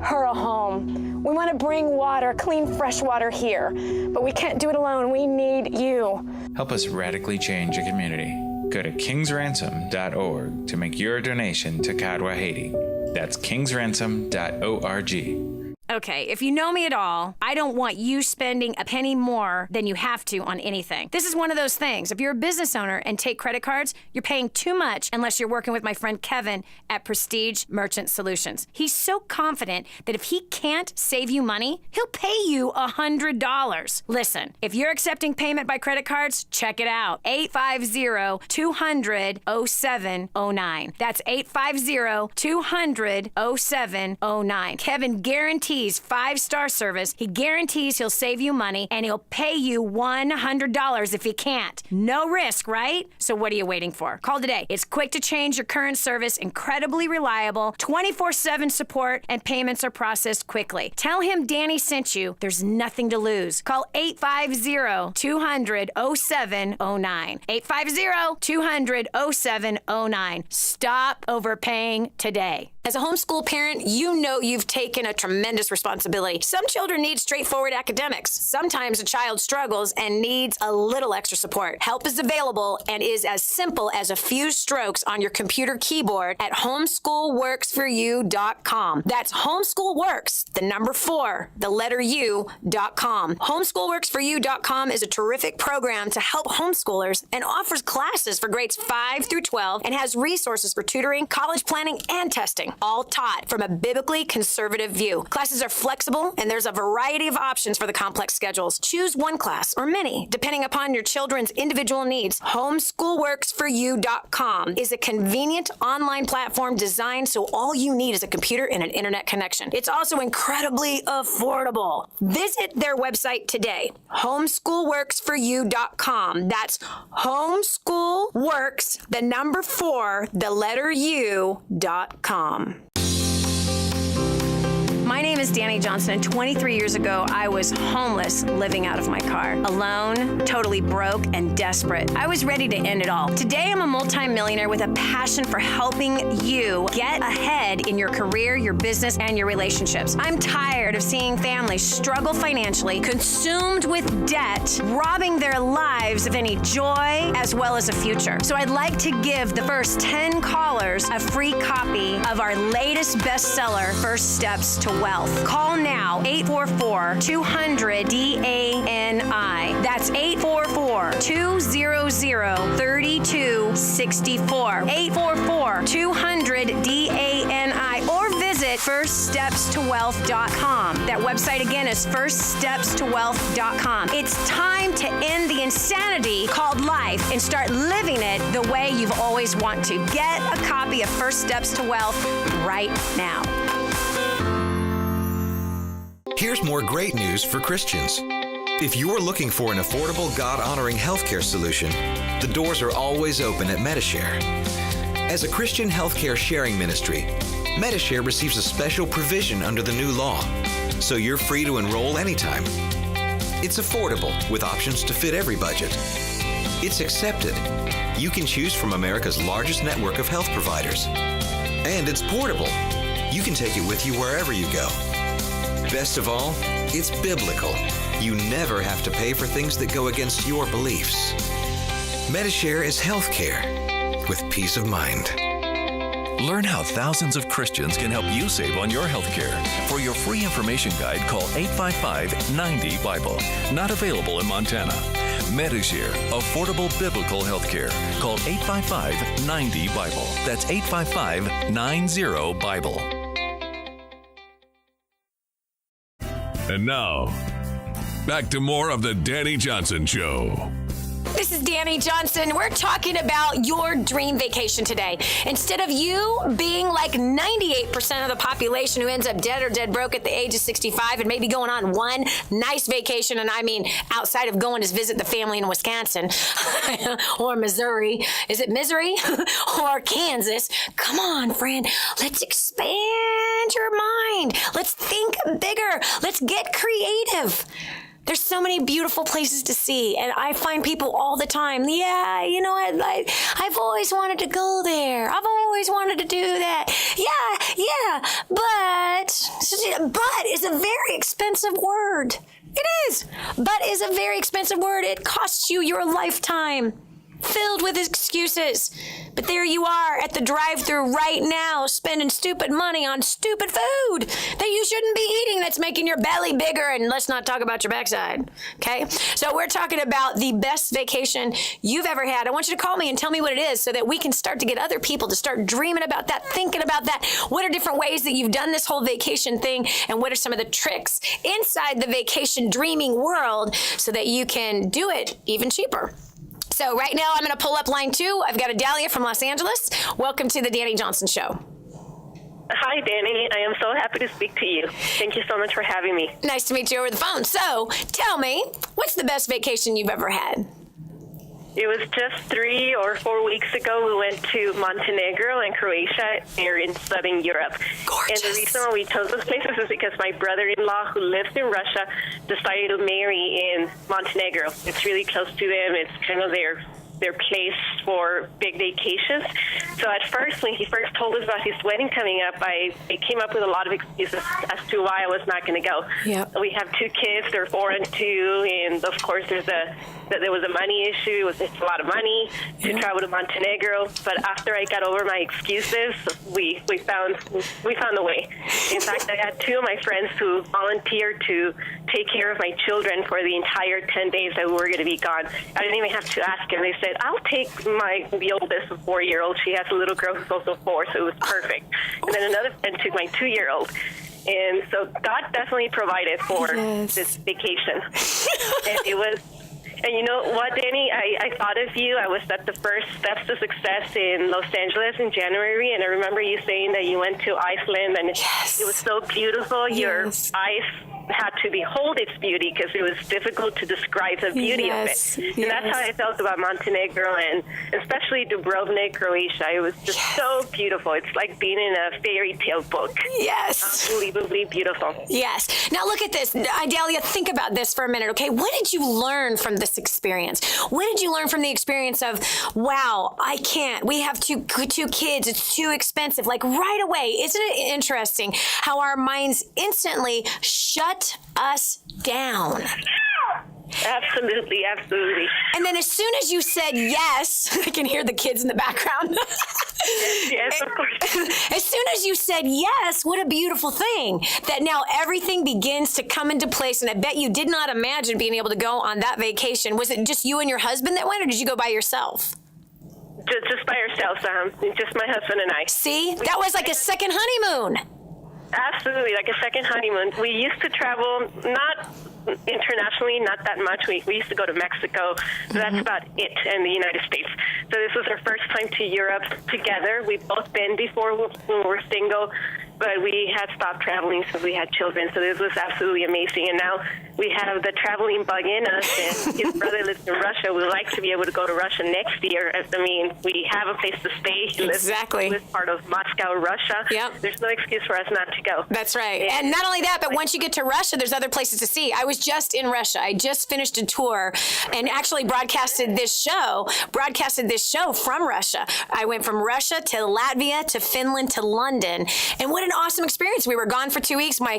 her a home. We want to bring water, clean, fresh water here. But we can't do it alone. We need you. Help us radically change a community. Go to kingsransom.org to make your donation to Kadwa, Haiti. That's kingsransom.org. Okay, if you know me at all, I don't want you spending a penny more than you have to on anything. This is one of those things. If you're a business owner and take credit cards, you're paying too much unless you're working with my friend Kevin at Prestige Merchant Solutions. He's so confident that if he can't save you money, he'll pay you $100. Listen, if you're accepting payment by credit cards, check it out. 850-200-0709. That's 850-200-0709. Kevin guarantees 5-star service. He guarantees he'll save you money, and he'll pay you $100 if he can't. No risk, right? So what are you waiting for? Call today. It's quick to change your current service, incredibly reliable, 24/7 support, and payments are processed quickly. Tell him Dani sent you. There's nothing to lose. Call 850-200-0709. 850-200-0709. Stop overpaying today. As a homeschool parent, you know you've taken a tremendous responsibility. Some children need straightforward academics. Sometimes a child struggles and needs a little extra support. Help is available and is as simple as a few strokes on your computer keyboard at homeschoolworksforyou.com. That's homeschoolworks, the number 4, the letter U.com. Homeschoolworksforyou.com is a terrific program to help homeschoolers and offers classes for grades 5 through 12 and has resources for tutoring, college planning, and testing, all taught from a biblically conservative view. Classes are flexible, and there's a variety of options for the complex schedules. Choose one class or many, depending upon your children's individual needs. Homeschoolworksforyou.com is a convenient online platform designed so all you need is a computer and an internet connection. It's also incredibly affordable. Visit their website today, homeschoolworksforyou.com. That's homeschoolworks, the number 4, the letter U.com. My name is Dani Johnson, and 23 years ago, I was homeless, living out of my car, alone, totally broke, and desperate. I was ready to end it all. Today, I'm a multimillionaire with a passion for helping you get ahead in your career, your business, and your relationships. I'm tired of seeing families struggle financially, consumed with debt, robbing their lives of any joy as well as a future. So I'd like to give the first 10 callers a free copy of our latest bestseller, First Steps to Wealth. Call now, 844-200-DANI. That's 844-200-3264. 844-200-DANI. Or visit firststepstowealth.com. That website again is firststepstowealth.com. It's time to end the insanity called life and start living it the way you've always wanted to. Get a copy of First Steps to Wealth right now. Here's more great news for Christians. If you're looking for an affordable, God-honoring healthcare solution, the doors are always open at Medishare. As a Christian healthcare sharing ministry, Medishare receives a special provision under the new law, so you're free to enroll anytime. It's affordable with options to fit every budget. It's accepted. You can choose from America's largest network of health providers. And it's portable. You can take it with you wherever you go. Best of all, it's biblical. You never have to pay for things that go against your beliefs. Medishare is healthcare with peace of mind. Learn how thousands of Christians can help you save on your health care. For your free information guide, call 855-90-BIBLE. Not available in Montana. Medishare, affordable biblical health care. Call 855-90-BIBLE. That's 855-90-BIBLE. And now, back to more of the Dani Johnson Show. This is Dani Johnson. We're talking about your dream vacation today. Instead of you being like 98% of the population who ends up dead or dead broke at the age of 65 and maybe going on one nice vacation, and I mean outside of going to visit the family in Wisconsin or Missouri. Is it Missouri? Or Kansas? Come on, friend. Let's expand your mind. Let's think bigger. Let's get creative. There's so many beautiful places to see, and I find people all the time, yeah, you know, I've always wanted to go there. I've always wanted to do that. Yeah, but is a very expensive word. It is. But is a very expensive word. It costs you your lifetime. Filled with excuses. But there you are at the drive-thru right now, spending stupid money on stupid food that you shouldn't be eating, that's making your belly bigger, and let's not talk about your backside, okay? So we're talking about the best vacation you've ever had. I want you to call me and tell me what it is so that we can start to get other people to start dreaming about that, thinking about that. What are different ways that you've done this whole vacation thing, and what are some of the tricks inside the vacation dreaming world so that you can do it even cheaper? So right now, I'm going to pull up line 2. I've got Adalia from Los Angeles. Welcome to the Dani Johnson Show. Hi, Dani. I am so happy to speak to you. Thank you so much for having me. Nice to meet you over the phone. So tell me, what's the best vacation you've ever had? It was just 3 or 4 weeks ago. We went to Montenegro and Croatia. They're in southern Europe. Gorgeous. And the reason why we chose those places is because my brother-in-law, who lives in Russia, decided to marry in Montenegro. It's really close to them. It's kind of their place for big vacations. So at first, when he first told us about his wedding coming up, I came up with a lot of excuses as to why I was not going to go. Yep. We have 2 kids. They're 4 and 2. And, of course, there was a money issue. It's a lot of money to travel to Montenegro. But after I got over my excuses, we found a way. In fact, I had 2 of my friends who volunteered to take care of my children for the entire 10 days that we were going to be gone. I didn't even have to ask them. They said, I'll take the oldest 4-year-old. She has a little girl who's also 4, so it was perfect. And then another friend took my 2-year-old. And so God definitely provided for this vacation. And it was... And you know what, Dani? I thought of you. I was at the first steps to success in Los Angeles in January, and I remember you saying that you went to Iceland, and it was so beautiful. Your eyes had to behold its beauty because it was difficult to describe the beauty of it. And that's how I felt about Montenegro and especially Dubrovnik, Croatia. It was just so beautiful. It's like being in a fairy tale book. Yes. Unbelievably beautiful. Yes. Now look at this. Idalia, think about this for a minute, okay? What did you learn from this experience? What did you learn from the experience of, wow, I can't. We have two kids. It's too expensive. Like right away, isn't it interesting how our minds instantly shut us down? Absolutely, absolutely. And then as soon as you said yes, I can hear the kids in the background. Yes, of course. As soon as you said yes, what a beautiful thing that now everything begins to come into place. And I bet you did not imagine being able to go on that vacation. Was it just you and your husband that went, or did you go by yourself? Just by ourselves, just my husband and I. See, that was like a second honeymoon. Absolutely, like a second honeymoon. We used to travel, not internationally, not that much. We used to go to Mexico. So that's about it, in the United States. So this was our first time to Europe together. We've both been before when we were single. but we had stopped traveling since we had children, so this was absolutely amazing. And now we have the traveling bug in us, and his brother lives in Russia. We'd like to be able to go to Russia next year. We have a place to stay. He lives part of Moscow, Russia. Yep. There's no excuse for us not to go. That's right. And not only that, but once you get to Russia, there's other places to see. I was just in Russia. I just finished a tour and actually broadcasted this show from Russia. I went from Russia to Latvia to Finland to London. And what an awesome experience. We were gone for 2 weeks. My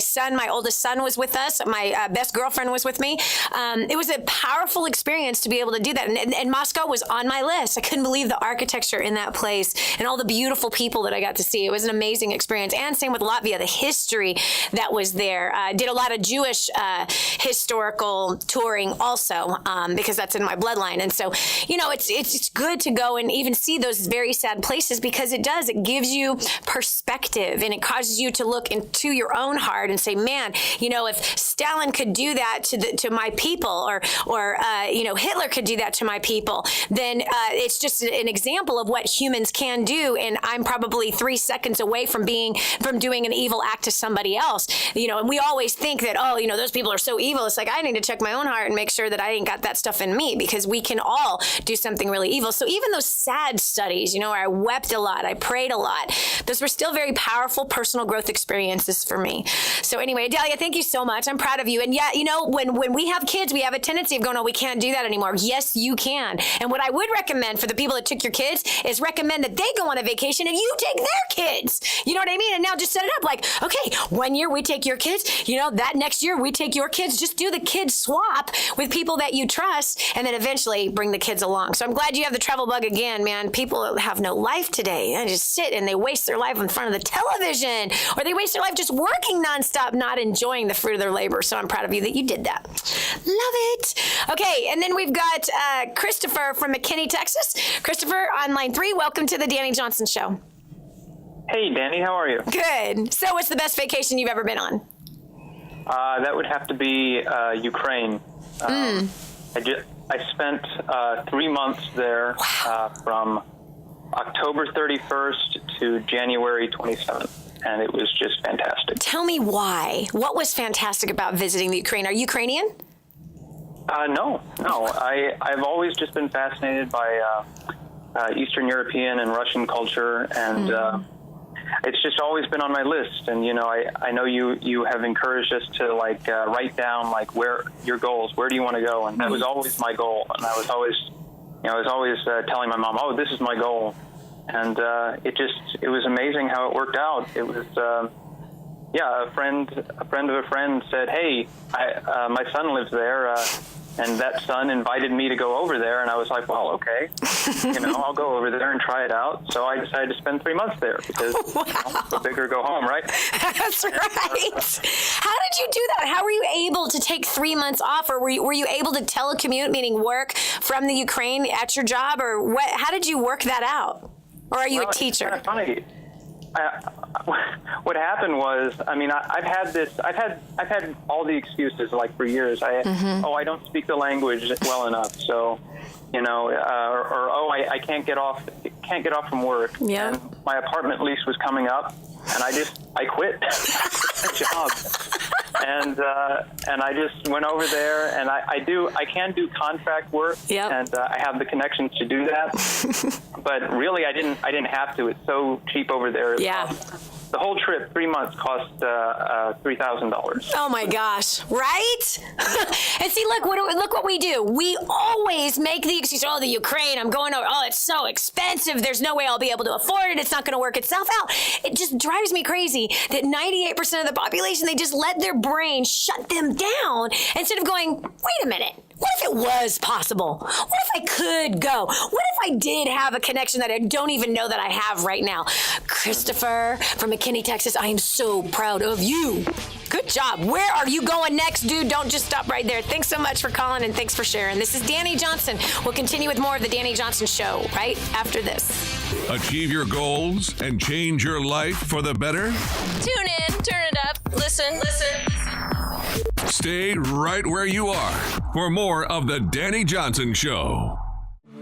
oldest son was with us. My best girlfriend was with me. It was a powerful experience to be able to do that. And Moscow was on my list. I couldn't believe the architecture in that place and all the beautiful people that I got to see. It was an amazing experience. And same with Latvia, the history that was there. I did a lot of Jewish historical touring also because that's in my bloodline. And so, it's good to go and even see those very sad places because it gives you perspective and it causes you to look into your own heart and say, man, if Stalin could do that to my people or Hitler could do that to my people, then it's just an example of what humans can do. And I'm probably 3 seconds away from doing an evil act to somebody else, and we always think that, those people are so evil. It's like, I need to check my own heart and make sure that I ain't got that stuff in me because we can all do something really evil. So even those sad studies, where I wept a lot, I prayed a lot, those were still very powerful personal growth experiences for me. So anyway, Adalia, thank you so much. I'm proud of you. And yeah, when we have kids, we have a tendency of going, oh, we can't do that anymore. Yes, you can. And what I would recommend for the people that took your kids is recommend that they go on a vacation and you take their kids. You know what I mean? And now just set it up like, okay, 1 year we take your kids, that next year we take your kids. Just do the kids swap with people that you trust and then eventually bring the kids along. So I'm glad you have the travel bug again, man. People have no life today. They just sit and they waste their life in front of the television or they waste their life just working nonstop, not enjoying the fruit of their labor. So I'm proud of you that you did that. Love it. Okay. And then we've got Christopher from McKinney, Texas. Christopher on line 3. Welcome to the Dani Johnson Show. Hey, Danny, how are you? Good. So what's the best vacation you've ever been on? That would have to be Ukraine. I spent 3 months there from October 31st to January 27th, and it was just fantastic. Tell me why. What was fantastic about visiting the Ukraine? Are you Ukrainian? No. I've always just been fascinated by Eastern European and Russian culture, and it's just always been on my list. And I know you have encouraged us to write down where your goals, where do you want to go, and that was always my goal. And I was always telling my mom, oh, this is my goal, and it was amazing how it worked out. It was a friend of a friend said, hey, my son lives there. And that son invited me to go over there, and I was like, well, okay, I'll go over there and try it out. So I decided to spend 3 months there because go big or go home, right? That's right. How did you do that? How were you able to take 3 months off, or were you able to telecommute, meaning work from the Ukraine at your job, or what? How did you work that out? Or are you a teacher? It's kind of funny. What happened was, I've had all the excuses for years. I don't speak the language well enough, so I can't get off from work. Yeah. And my apartment lease was coming up, and I quit the job. And I just went over there, and I can do contract work, and I have the connections to do that. But really, I didn't have to. It's so cheap over there. Yeah. The whole trip, 3 months, cost $3,000. Oh my gosh! Right? And see, look what we do. We always make the excuse, the Ukraine. I'm going over. Oh, it's so expensive. There's no way I'll be able to afford it. It's not going to work itself out. It just drives me crazy that 98% of the population, they just let their brain shut them down instead of going, wait a minute. What if it was possible? What if I could go? What if I did have a connection that I don't even know that I have right now? Christopher from McKinney, Texas, I am so proud of you. Good job. Where are you going next, dude? Don't just stop right there. Thanks so much for calling and thanks for sharing. This is Dani Johnson. We'll continue with more of the Dani Johnson Show right after this. Achieve your goals and change your life for the better? Tune in, turn it up, listen. Stay right where you are for more of the Dani Johnson Show.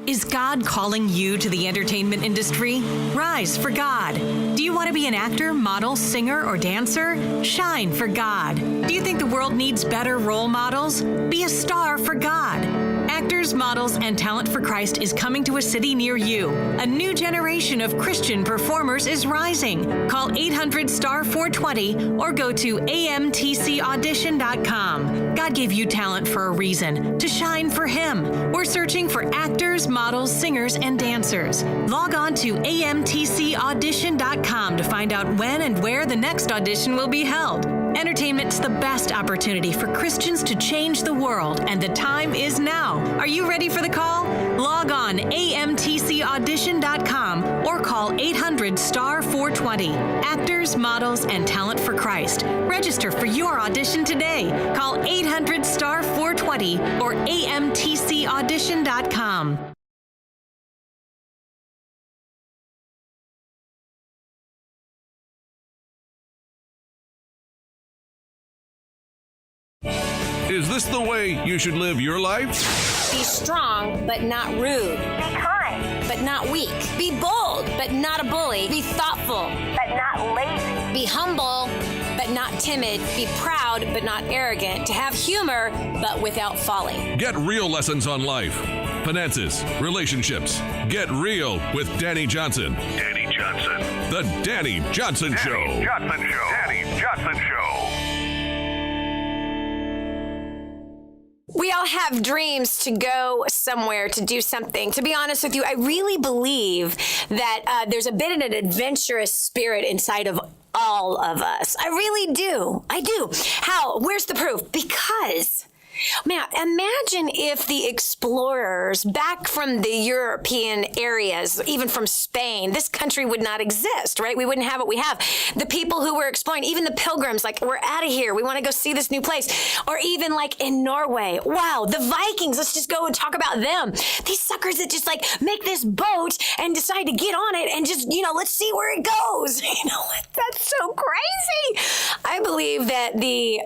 Is God calling you to the entertainment industry? Rise for God. Do Do you want to be an actor, model, singer, or dancer? Shine for God. Do you think the world needs better role models? Be a star for God. Actors, Models, and Talent for Christ is coming to a city near you. A new generation of Christian performers is rising. Call 800-STAR-420 or go to amtcaudition.com. God gave you talent for a reason, to shine for Him. We're searching for actors, models, singers, and dancers. Log on to amtcaudition.com to find out when and where the next audition will be held. Entertainment's the best opportunity for Christians to change the world, and the time is now. Are you ready for the call? Log on amtcaudition.com or call 800-STAR-420. Actors, Models, and Talent for Christ. Register for your audition today. Call 800-STAR-420 or amtcaudition.com. Is this the way you should live your life? Be strong, but not rude. Be kind, but not weak. Be bold, but not a bully. Be thoughtful, but not lazy. be humble, but not timid. Be proud, but not arrogant. To have humor, but without folly. Get real lessons on life, finances, relationships. Get real with Dani Johnson. Dani Johnson. The Dani Johnson Show. Dani Johnson Show. Dani Johnson Show. We all have dreams to go somewhere, to do something. To be honest with you, I really believe that there's a bit of an adventurous spirit inside of all of us. I really do. I do. How? Where's the proof? Because, man, imagine if the explorers back from the European areas, even from Spain, this country would not exist, right? We wouldn't have what we have. The people who were exploring, even the pilgrims, like, we're out of here. We want to go see this new place. Or even like in Norway. Wow, the Vikings, let's just go and talk about them. These suckers that just like make this boat and decide to get on it and just, let's see where it goes. That's so crazy. I believe that the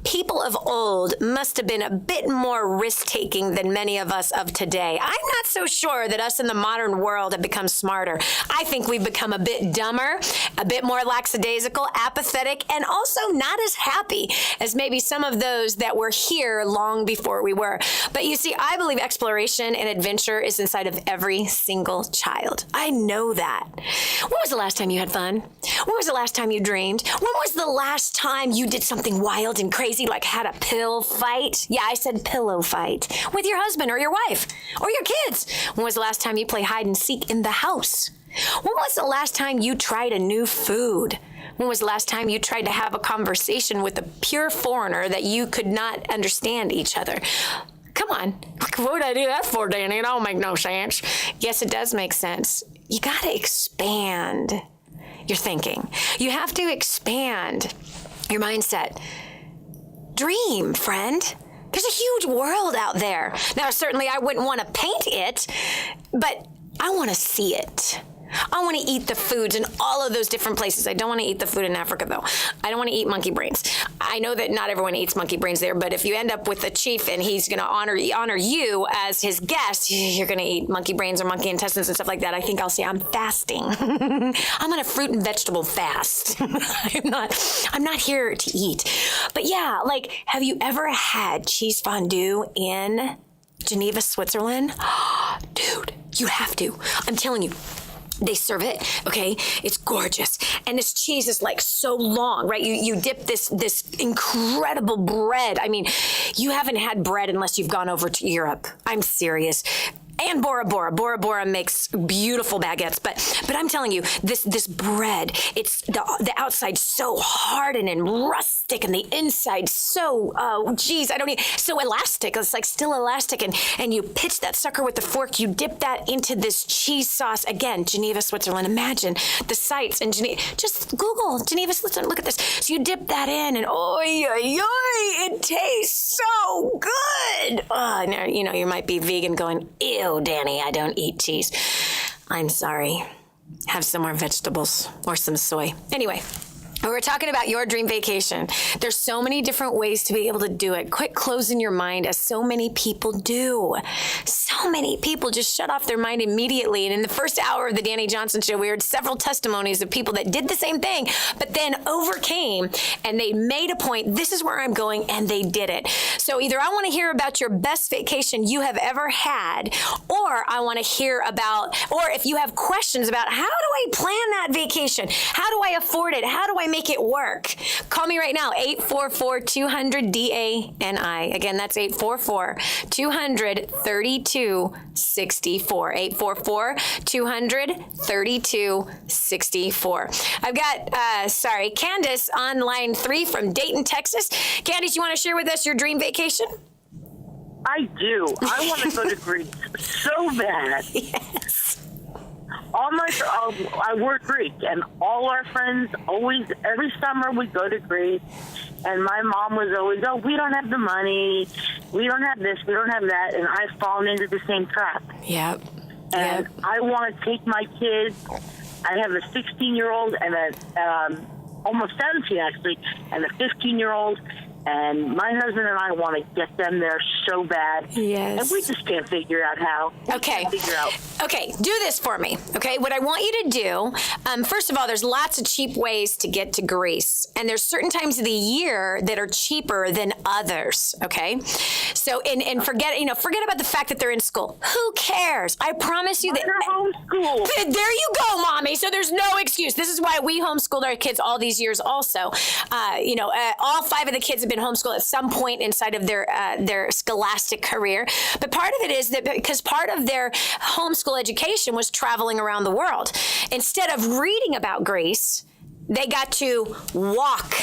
people of old must have been a bit more risk-taking than many of us of today. I'm not so sure that us in the modern world have become smarter. I think we've become a bit dumber, a bit more lackadaisical, apathetic, and also not as happy as maybe some of those that were here long before we were. But you see, I believe exploration and adventure is inside of every single child. I know that. When was the last time you had fun? When was the last time you dreamed? When was the last time you did something wild and crazy, like had a pill fight? Yeah, I said pillow fight. With your husband or your wife or your kids. When was the last time you played hide and seek in the house? When was the last time you tried a new food? When was the last time you tried to have a conversation with a pure foreigner that you could not understand each other? Come on. What would I do that for, Danny? It don't make no sense. Yes, it does make sense. You got to expand your thinking. You have to expand your mindset. Dream, friend. There's a huge world out there. Now, certainly I wouldn't want to paint it, but I want to see it. I want to eat the foods in all of those different places. I don't want to eat the food in Africa, though. I don't want to eat monkey brains. I know that not everyone eats monkey brains there, but if you end up with a chief and he's going to honor you as his guest, you're going to eat monkey brains or monkey intestines and stuff like that. I think I'll say I'm fasting. I'm on a fruit and vegetable fast. I'm not here to eat. But yeah, like, have you ever had cheese fondue in Geneva, Switzerland? Dude, you have to. I'm telling you. They serve it, okay? It's gorgeous. And this cheese is like so long, right? You dip this incredible bread. I mean, you haven't had bread unless you've gone over to Europe. I'm serious. And Bora Bora. Bora Bora makes beautiful baguettes. But I'm telling you, this bread, it's the outside so hardened and rustic, and the inside so, so elastic. It's like still elastic. And you pitch that sucker with the fork. You dip that into this cheese sauce. Again, Geneva, Switzerland. Imagine the sights in Geneva. Just Google Geneva, Switzerland. Look at this. So you dip that in, and it tastes so good. Oh, now, you might be vegan going, ew, Danny, I don't eat cheese. I'm sorry. Have some more vegetables or some soy. Anyway, we're talking about your dream vacation. There's so many different ways to be able to do it. Quit closing your mind, as so many people do. So so many people just shut off their mind immediately. And in the first hour of the Dani Johnson Show, we heard several testimonies of people that did the same thing, but then overcame and they made a point. This is where I'm going, and they did it. So either I want to hear about your best vacation you have ever had, or I want to hear about, or if you have questions about how do I plan that vacation? How do I afford it? How do I make it work? Call me right now, 844-200-DANI. Again, that's 844-200-3264. 844-200-3264. I've got, Candace on line 3 from Dayton, Texas. Candace, you want to share with us your dream vacation? I do. I want to go to Greece so bad. Yes. I work Greek, and all our friends always, every summer we go to Greece, and my mom was always, oh, we don't have the money, we don't have this, we don't have that, and I've fallen into the same trap. Yep. And I want to take my kids. I have a 16-year-old and almost 17 actually, and a 15-year-old. And my husband and I want to get them there so bad. Yes. And we just can't figure out how. Okay. Okay, do this for me. Okay, what I want you to do, first of all, there's lots of cheap ways to get to Greece. And there's certain times of the year that are cheaper than others. Okay? So, and forget about the fact that they're in school. Who cares? I promise you that. They're homeschooled. There you go, Mommy. So there's no excuse. This is why we homeschooled our kids all these years also. All 5 of the kids have been homeschooled at some point inside of their scholastic career. But part of it is that because part of their homeschool education was traveling around the world. Instead of reading about Greece, they got to walk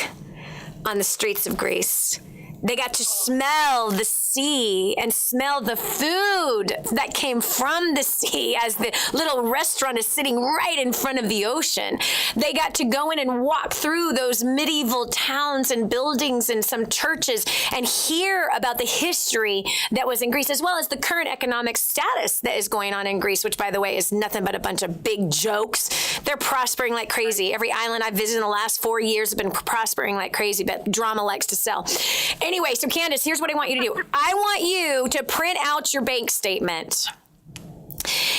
on the streets of Greece. They got to smell the sea and smell the food that came from the sea as the little restaurant is sitting right in front of the ocean. They got to go in and walk through those medieval towns and buildings and some churches and hear about the history that was in Greece, as well as the current economic status that is going on in Greece, which, by the way, is nothing but a bunch of big jokes. They're prospering like crazy. Every island I've visited in the last 4 years have been prospering like crazy, but drama likes to sell. Anyway, so Candace, here's what I want you to do. I want you to print out your bank statement.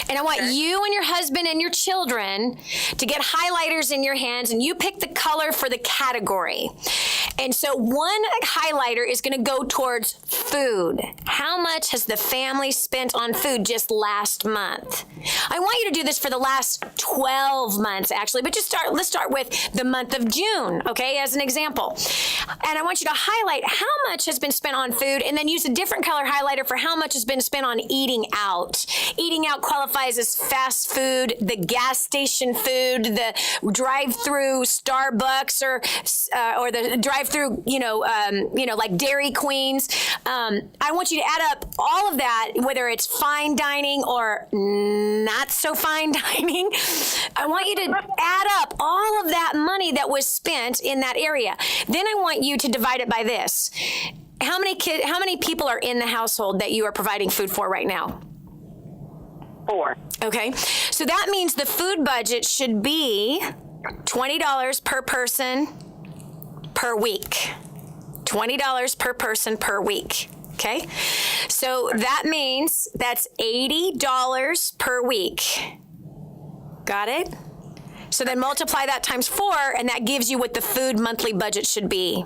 And I want you and your husband and your children to get highlighters in your hands, and you pick the color for the category. And so one highlighter is going to go towards food. How much has the family spent on food just last month? I want you to do this for the last 12 months, actually, but let's start with the month of June, okay, as an example. And I want you to highlight how much has been spent on food, and then use a different color highlighter for how much has been spent on eating out. Eating out qualifies as fast food, the gas station food, the drive-through Starbucks, or the drive-through, like Dairy Queens. I want you to add up all of that, whether it's fine dining or not so fine dining. I want you to add up all of that money that was spent in that area. Then I want you to divide it by this. How many people are in the household that you are providing food for right now? 4. Okay. So that means the food budget should be $20 per person per week. $20 per person per week. Okay. So that means that's $80 per week. Got it? So then multiply that times 4, and that gives you what the food monthly budget should be.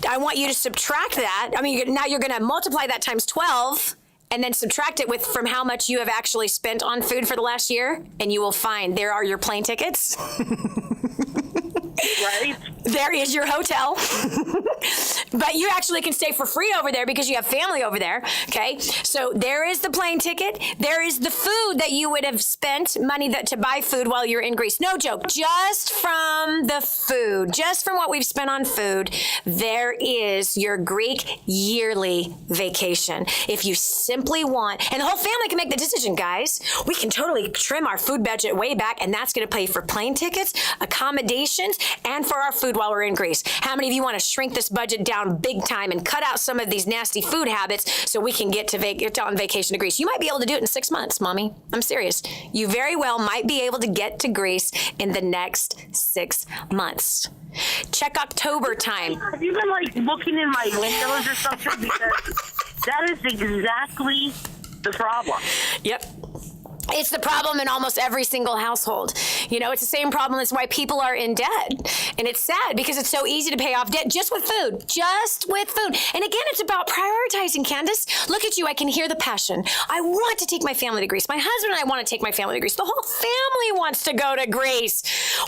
I want you to subtract that. I mean, now you're going to multiply that times 12 and then subtract it from how much you have actually spent on food for the last year, and you will find there are your plane tickets. Right. There is your hotel. But you actually can stay for free over there because you have family over there. Okay. So there is the plane ticket. There is the food that you would have spent money to buy food while you're in Greece. No joke. Just from the food, just from what we've spent on food, there is your Greek yearly vacation. If you simply want, and the whole family can make the decision, guys, we can totally trim our food budget way back, and that's going to pay for plane tickets, accommodations, and for our food while we're in Greece. How many of you want to shrink this budget down big time and cut out some of these nasty food habits so we can get on vacation to Greece? You might be able to do it in 6 months, Mommy. I'm serious. You very well might be able to get to Greece in the next 6 months. Check October time. Have you been looking in my windows or something? Because That is exactly the problem. Yep. It's the problem in almost every single household. You know, it's the same problem. That's why people are in debt. And it's sad because it's so easy to pay off debt just with food. Just with food. And again, it's about prioritizing, Candace. Look at you. I can hear the passion. I want to take my family to Greece. My husband and I want to take my family to Greece. The whole family wants to go to Greece.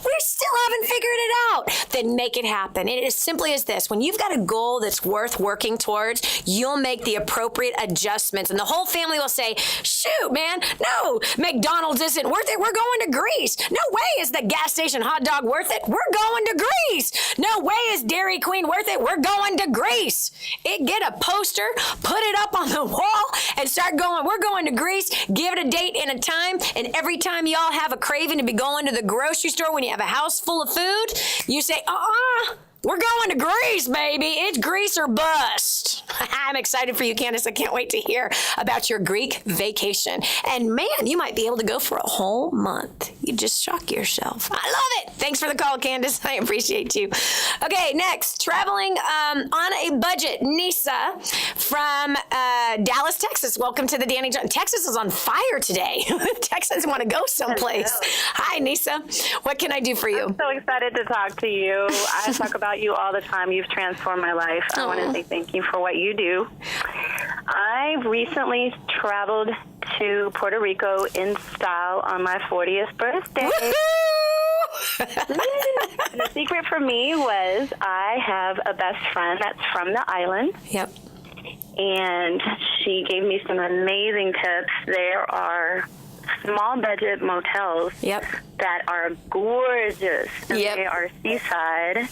We still haven't figured it out. Then make it happen. And it is simply as this. When you've got a goal that's worth working towards, you'll make the appropriate adjustments. And the whole family will say, shoot, man, no. McDonald's isn't worth it. We're going to Greece. No way is the gas station hot dog worth it. We're going to Greece. No way is Dairy Queen worth it. We're going to Greece. Get a poster, put it up on the wall, and start going. We're going to Greece. Give it a date and a time. And every time y'all have a craving to be going to the grocery store when you have a house full of food, you say, we're going to Greece, baby. It's Greece or bust. I'm excited for you, Candace. I can't wait to hear about your Greek vacation. And man, you might be able to go for a whole month. You just shock yourself. I love it. Thanks for the call, Candace. I appreciate you. Okay, next, traveling on a budget. Nisa from Dallas, Texas. Welcome to the Dani Johnson. Texas is on fire today. Texans want to go someplace. Hi, Nisa. What can I do for you? I'm so excited to talk to you. I talk about you all the time. You've transformed my life. I want to say thank you for what you do. I recently traveled to Puerto Rico in style on my 40th birthday. The secret for me was I have a best friend that's from the island. Yep. And she gave me some amazing tips. There are small budget motels that are gorgeous. And they are seaside.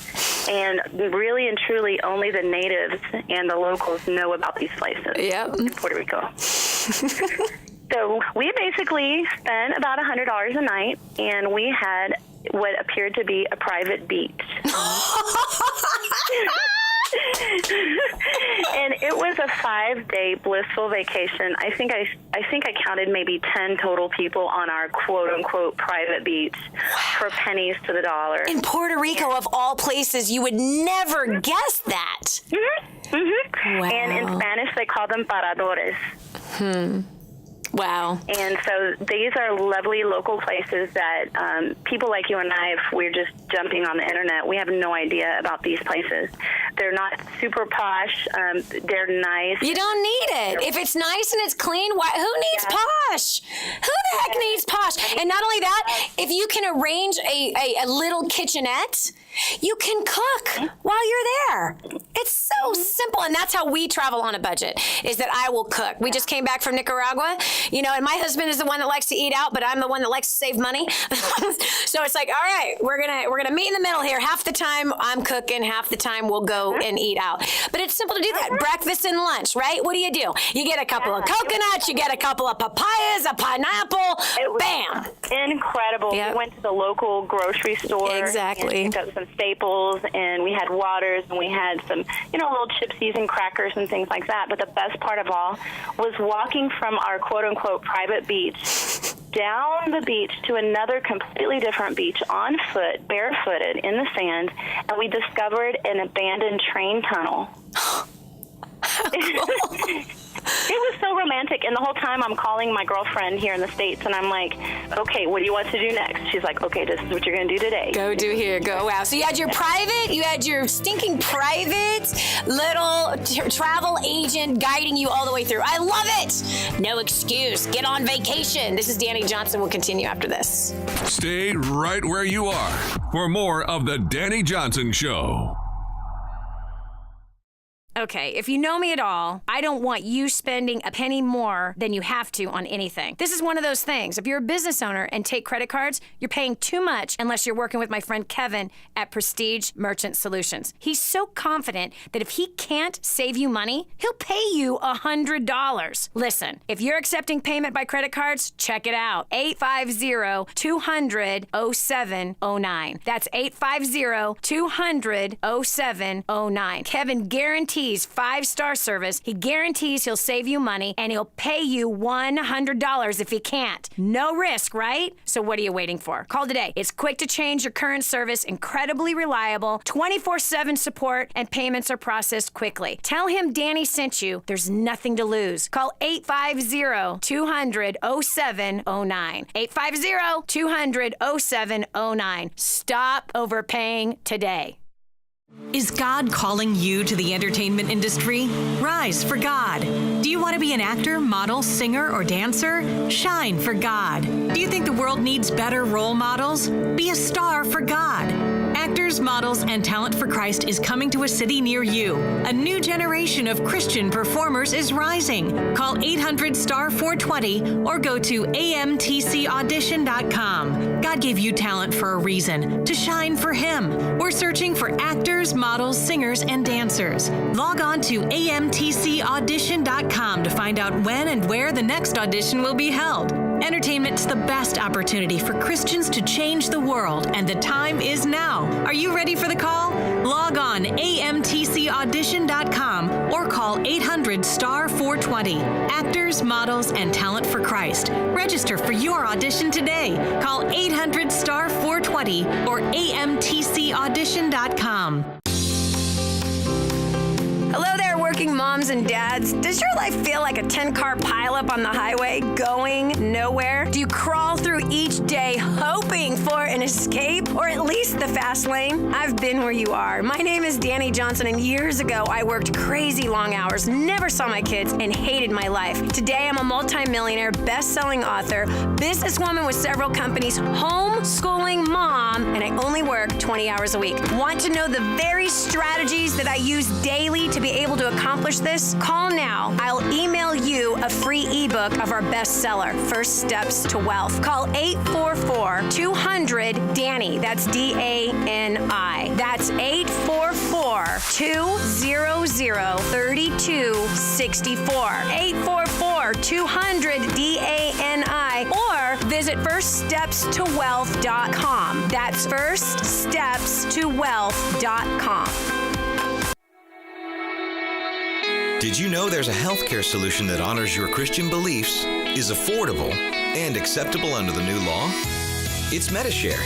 And really and truly only the natives and the locals know about these places in Puerto Rico. So we basically spent about $100 a night, and we had what appeared to be a private beach. And it was a 5-day blissful vacation. I think I counted maybe 10 total people on our quote-unquote private beach for pennies to the dollar. In Puerto Rico, of all places, you would never guess that. Mm-hmm. Mm-hmm. Wow. And in Spanish, they call them paradores. Wow. And so these are lovely local places that people like you and I, if we're just jumping on the internet, we have no idea about these places. They're not super posh. They're nice. You don't need it. If it's nice and it's clean, who needs posh? Who the heck needs posh? And not only that, if you can arrange a little kitchenette, you can cook while you're there. It's so simple. And that's how we travel on a budget, is that I will cook. We just came back from Nicaragua, you know, and my husband is the one that likes to eat out, but I'm the one that likes to save money. So it's like, all right, we're gonna meet in the middle here. Half the time I'm cooking, half the time we'll go and eat out. But it's simple to do that. Breakfast and lunch, right? What do? You get a couple of coconuts, you get a couple of papayas, a pineapple, bam. Incredible. We went to the local grocery store. Exactly. And picked up some staples, and we had waters, and we had some, little chipsies and crackers and things like that. But the best part of all was walking from our quote-unquote private beach down the beach to another completely different beach on foot, barefooted in the sand, and we discovered an abandoned train tunnel. It was so romantic, and the whole time I'm calling my girlfriend here in the States, and I'm like, okay, what do you want to do next? She's like, okay, this is what you're going to do today. Go do here. Go. Wow. So you had your stinking private little travel agent guiding you all the way through. I love it. No excuse. Get on vacation. This is Dani Johnson. We'll continue after this. Stay right where you are for more of the Dani Johnson Show. Okay, if you know me at all, I don't want you spending a penny more than you have to on anything. This is one of those things. If you're a business owner and take credit cards, you're paying too much unless you're working with my friend Kevin at Prestige Merchant Solutions. He's so confident that if he can't save you money, he'll pay you $100. Listen, if you're accepting payment by credit cards, check it out. 850-200-0709. That's 850-200-0709. Kevin guarantees guarantees 5-star service. He guarantees he'll save you money, and he'll pay you $100 if he can't. No risk, right? So what are you waiting for? Call today. It's quick to change your current service, incredibly reliable, 24/7 support, and payments are processed quickly. Tell him Danny sent you. There's nothing to lose. Call 850-200-0709. 850-200-0709. Stop overpaying today. Is God calling you to the entertainment industry? Rise for God. Do you want to be an actor, model, singer, or dancer? Shine for God. Do you think the world needs better role models? Be a star for God. Actors, Models, and Talent for Christ is coming to a city near you. A new generation of Christian performers is rising. Call 800-STAR-420 or go to amtcaudition.com. God gave you talent for a reason, to shine for Him. We're searching for actors, models, singers, and dancers. Log on to amtcaudition.com to find out when and where the next audition will be held. Entertainment's the best opportunity for Christians to change the world, and the time is now. Are you ready for the call? Log on amtcaudition.com or call 800-STAR-420. Actors, Models, and Talent for Christ. Register for your audition today. Call 800-STAR-420 or amtcaudition.com. Hello there, working moms and dads. Does your life feel like a 10-car pileup on the highway going nowhere? Do you crawl through each day hoping for an escape or at least the fast lane? I've been where you are. My name is Dani Johnson, and years ago I worked crazy long hours, never saw my kids, and hated my life. Today I'm a multi-millionaire, best-selling author, businesswoman with several companies, homeschooling mom, and I only work 20 hours a week. Want to know the very strategies that I use daily to be able to accomplish this? Call now. I'll email you a free ebook of our bestseller, First Steps to Wealth. Call 844-200-DANI. That's D-A-N-I. That's 844-200-3264. 844-200-DANI. Or visit firststepstowealth.com. That's firststepstowealth.com. Did you know there's a healthcare solution that honors your Christian beliefs, is affordable, and acceptable under the new law? It's Medishare,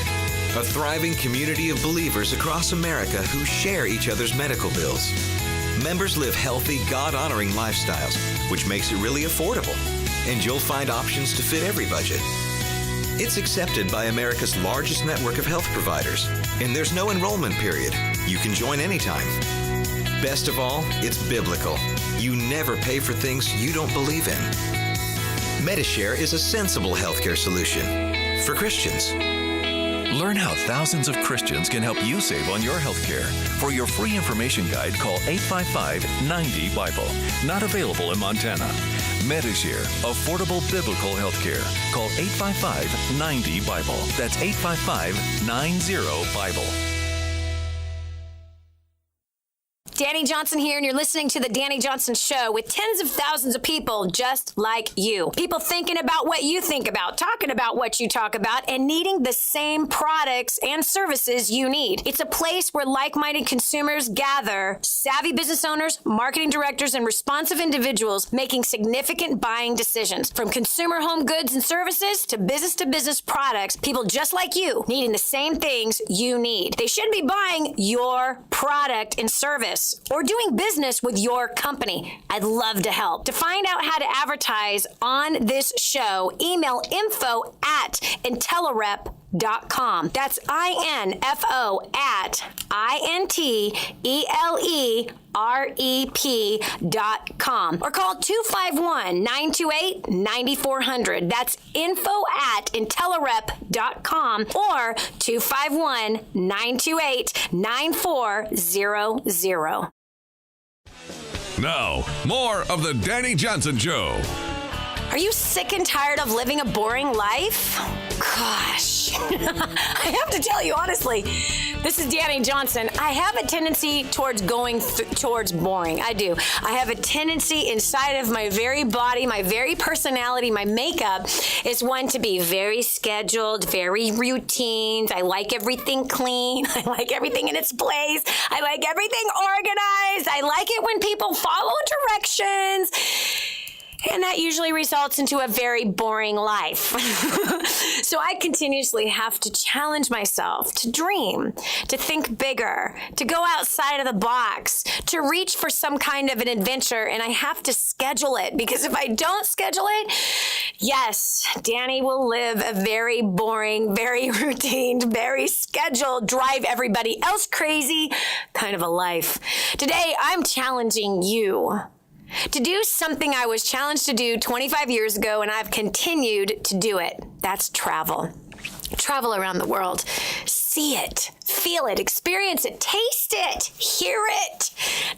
a thriving community of believers across America who share each other's medical bills. Members live healthy, God-honoring lifestyles, which makes it really affordable, and you'll find options to fit every budget. It's accepted by America's largest network of health providers, and there's no enrollment period. You can join anytime. Best of all, it's biblical. You never pay for things you don't believe in. Medishare is a sensible healthcare solution for Christians. Learn how thousands of Christians can help you save on your health care. For your free information guide, call 855-90-BIBLE. Not available in Montana. Medishare, affordable biblical health care. Call 855-90-BIBLE. That's 855-90-BIBLE. Dani Johnson here, and you're listening to the Dani Johnson Show with tens of thousands of people just like you. People thinking about what you think about, talking about what you talk about, and needing the same products and services you need. It's a place where like-minded consumers gather, savvy business owners, marketing directors, and responsive individuals making significant buying decisions. From consumer home goods and services to business products, people just like you needing the same things you need. They should be buying your product and service or doing business with your company. I'd love to help. To find out how to advertise on this show, email info@intelerep.com. That's info@INTELEREP.com. Or call 251-928-9400. That's info@intelerep.com or 251-928-9400. Now, more of the Dani Johnson Show. Are you sick and tired of living a boring life? Gosh, I have to tell you honestly, this is Dani Johnson. I have a tendency towards going towards boring. I do. I have a tendency inside of my very body, my very personality, my makeup is one to be very scheduled, very routine. I like everything clean. I like everything in its place. I like everything organized. I like it when people follow directions. And that usually results into a very boring life. So I continuously have to challenge myself to dream, to think bigger, to go outside of the box, to reach for some kind of an adventure, and I have to schedule it, because if I don't schedule it, yes, Dani will live a very boring, very routine, very scheduled, drive everybody else crazy kind of a life. Today, I'm challenging you to do something I was challenged to do 25 years ago, and I've continued to do it. That's travel. Travel around the world. See it, feel it, experience it, taste it, hear it.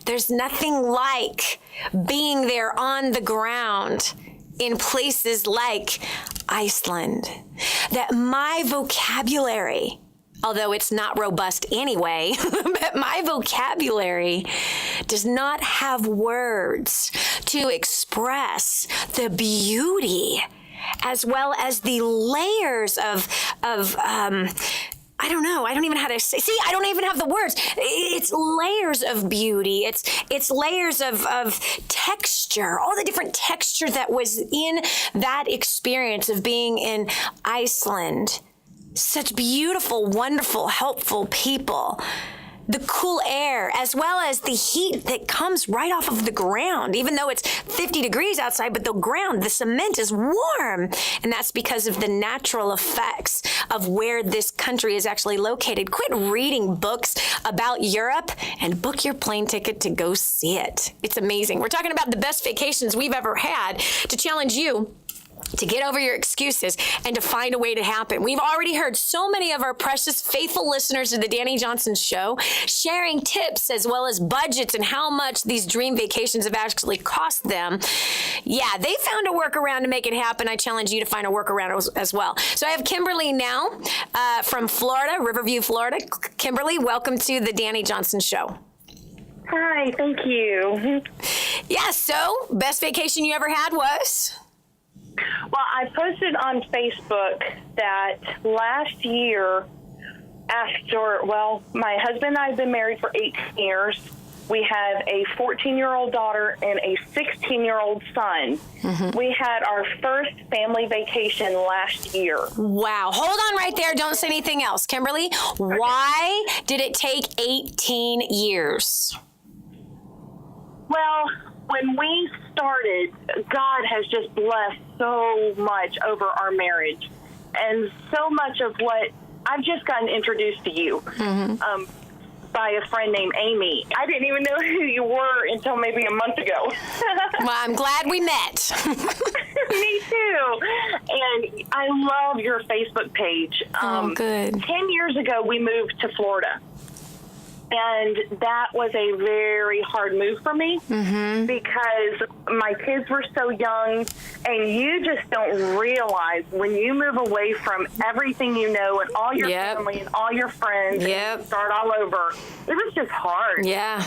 There's nothing like being there on the ground in places like Iceland. That my vocabulary, although it's not robust anyway, but my vocabulary does not have words to express the beauty as well as the layers of I don't know. I don't even know how to say. See, I don't even have the words. It's layers of beauty. It's layers of texture. All the different texture that was in that experience of being in Iceland. Such beautiful, wonderful, helpful people. The cool air, as well as the heat that comes right off of the ground, even though it's 50 degrees outside, but the ground, the cement is warm. And that's because of the natural effects of where this country is actually located. Quit reading books about Europe and book your plane ticket to go see it. It's amazing. We're talking about the best vacations we've ever had to challenge you to get over your excuses and to find a way to happen. We've already heard so many of our precious, faithful listeners of the Dani Johnson Show sharing tips as well as budgets and how much these dream vacations have actually cost them. Yeah, they found a workaround to make it happen. I challenge you to find a workaround as well. So I have Kimberly now from Florida, Riverview, Florida. Kimberly, welcome to the Dani Johnson Show. Hi, thank you. Yeah, so best vacation you ever had was? Well, I posted on Facebook that last year my husband and I have been married for 18 years. We have a 14-year-old daughter and a 16-year-old son. Mm-hmm. We had our first family vacation last year. Wow. Hold on right there. Don't say anything else. Kimberly, why did it take 18 years? Well, when we started, God has just blessed so much over our marriage. And so much of what I've just gotten introduced to you by a friend named Amy. I didn't even know who you were until maybe a month ago. Well, I'm glad we met. Me too. And I love your Facebook page. Good. 10 years ago, we moved to Florida. And that was a very hard move for me because my kids were so young, and you just don't realize when you move away from everything you know and all your family and all your friends and start all over. It was just hard. Yeah.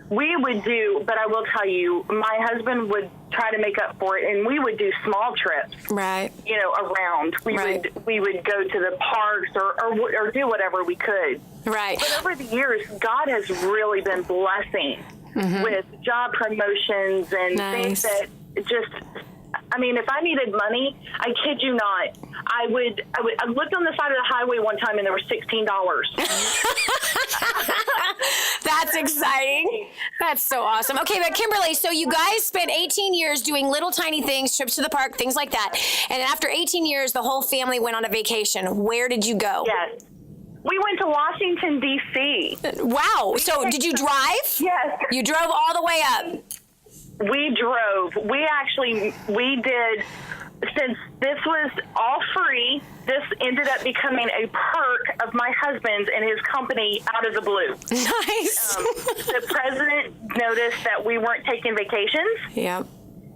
We would do, but I will tell you, my husband would try to make up for it, and we would do small trips. Right. You know, around. We would go to the parks or do whatever we could. Right. But over the years, God has really been blessing with job promotions and things that just, I mean, if I needed money, I kid you not, I looked on the side of the highway one time and there was $16. That's exciting. That's so awesome. Okay, but Kimberly, so you guys spent 18 years doing little tiny things, trips to the park, things like that. And after 18 years, the whole family went on a vacation. Where did you go? Yes. We went to Washington, D.C. Wow. So did you drive? Yes. You drove all the way up? We drove. We did, since this was all free, this ended up becoming a perk of my husband's and his company out of the blue. Nice. The president noticed that we weren't taking vacations. Yep.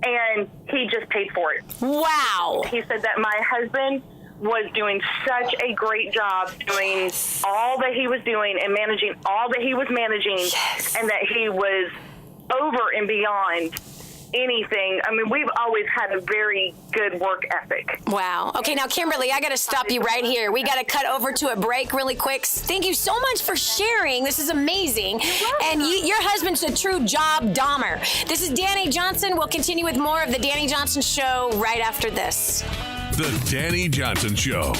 and he just paid for it. Wow. He said that my husband was doing such a great job doing all that he was doing and managing all that he was managing, and that he was over and beyond anything. I mean, we've always had a very good work ethic. Wow. Okay, now, Kimberly, I got to stop you right here. We got to cut over to a break really quick. Thank you so much for sharing. This is amazing. And your husband's a true job dommer. This is Dani Johnson. We'll continue with more of the Dani Johnson Show right after this. The Dani Johnson Show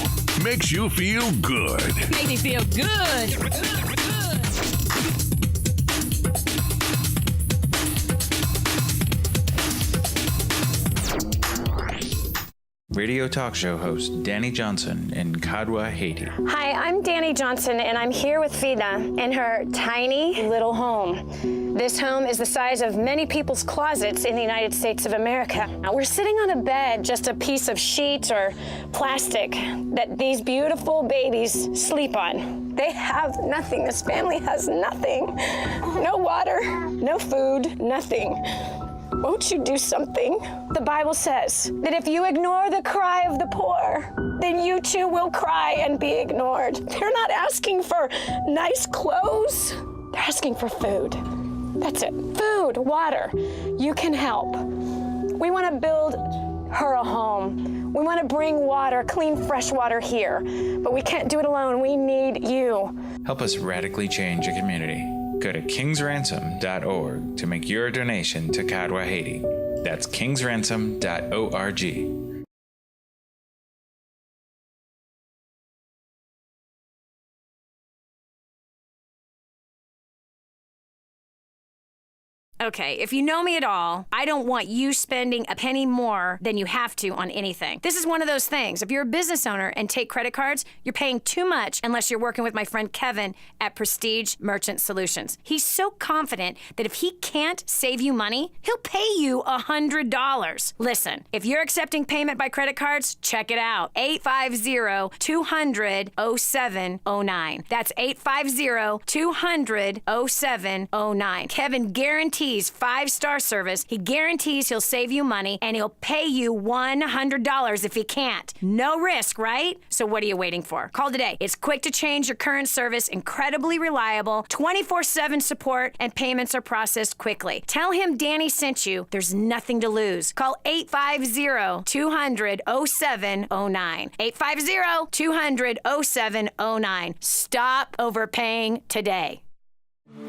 makes you feel good. Makes me feel good. Radio talk show host Dani Johnson in Kadwa, Haiti. Hi, I'm Dani Johnson, and I'm here with Vida in her tiny little home. This home is the size of many people's closets in the United States of America. Now, we're sitting on a bed, just a piece of sheet or plastic that these beautiful babies sleep on. They have nothing. This family has nothing. No water, no food, nothing. Won't you do something? The Bible says that if you ignore the cry of the poor, then you too will cry and be ignored. They're not asking for nice clothes. They're asking for food. That's it. Food, water. You can help. We want to build her a home. We want to bring water, clean, fresh water here. But we can't do it alone. We need you. Help us radically change a community. Go to kingsransom.org to make your donation to Kadwa, Haiti. That's kingsransom.org. Okay, if you know me at all, I don't want you spending a penny more than you have to on anything. This is one of those things. If you're a business owner and take credit cards, you're paying too much unless you're working with my friend Kevin at Prestige Merchant Solutions. He's so confident that if he can't save you money, he'll pay you $100. Listen, if you're accepting payment by credit cards, check it out. 850-200-0709. That's 850-200-0709. Kevin guarantees 5-star service. He guarantees he'll save you money, and he'll pay you $100 if he can't. No risk, right? So what are you waiting for? Call today. It's quick to change your current service, incredibly reliable, 24/7 support, and payments are processed quickly. Tell him Dani sent you. There's nothing to lose. Call 850-200-0709. 850-200-0709. Stop overpaying today.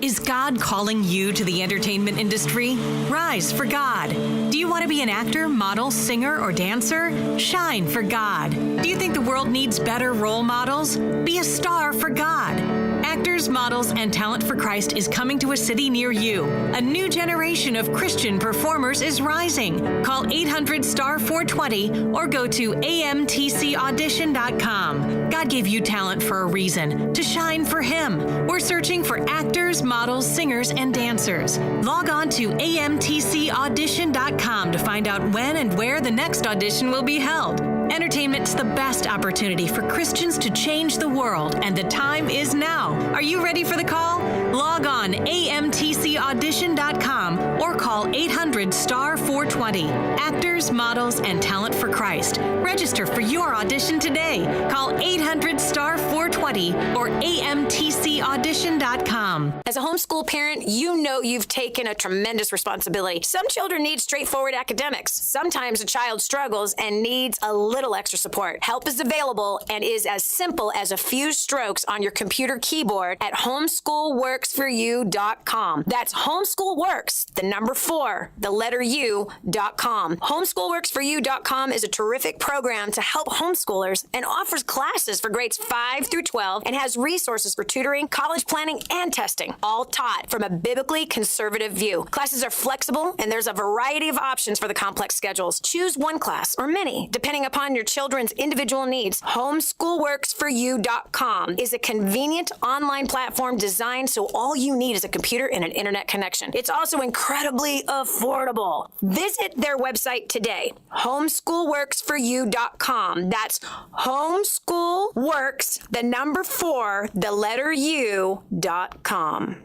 Is God calling you to the entertainment industry? Rise for God. Do you want to be an actor, model, singer, or dancer? Shine for God. Do you think the world needs better role models? Be a star for God. Actors, Models, and Talent for Christ is coming to a city near you. A new generation of Christian performers is rising. Call 800-STAR-420 or go to amtcaudition.com. God gave you talent for a reason, to shine for Him. We're searching for actors, models, singers, and dancers. Log on to amtcaudition.com to find out when and where the next audition will be held. Entertainment's the best opportunity for Christians to change the world, and the time is now. Are you ready for the call? Log on amtcaudition.com or call 800-STAR-420. Actors, Models, and Talent for Christ. Register for your audition today. Call 800-STAR-420 or amtcaudition.com. As a homeschool parent, you know you've taken a tremendous responsibility. Some children need straightforward academics. Sometimes a child struggles and needs a little extra support. Help is available and is as simple as a few strokes on your computer keyboard at homeschoolworksforyou.com. That's homeschoolworks, the number 4, the letter U.com. Homeschoolworksforyou.com is a terrific program to help homeschoolers and offers classes for grades 5 through 12 and has resources for tutoring, college planning, and testing, all taught from a biblically conservative view. Classes are flexible, and there's a variety of options for the complex schedules. Choose one class or many, depending upon your children's individual needs. Homeschoolworksforyou.com is a convenient online platform designed so all you need is a computer and an internet connection. It's also incredibly affordable. Visit their website today, homeschoolworksforyou.com. That's homeschoolworks, the number 4, the letter U.com.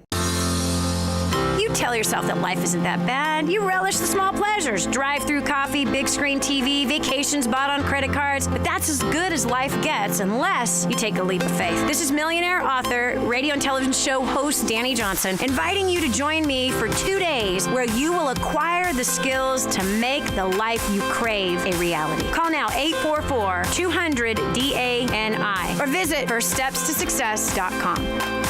You tell yourself that life isn't that bad. You relish the small pleasures. Drive-through coffee, big screen TV, vacations bought on credit cards. But that's as good as life gets unless you take a leap of faith. This is millionaire author, radio and television show host Dani Johnson, inviting you to join me for 2 days where you will acquire the skills to make the life you crave a reality. Call now 844-200-DANI or visit firststepstosuccess.com.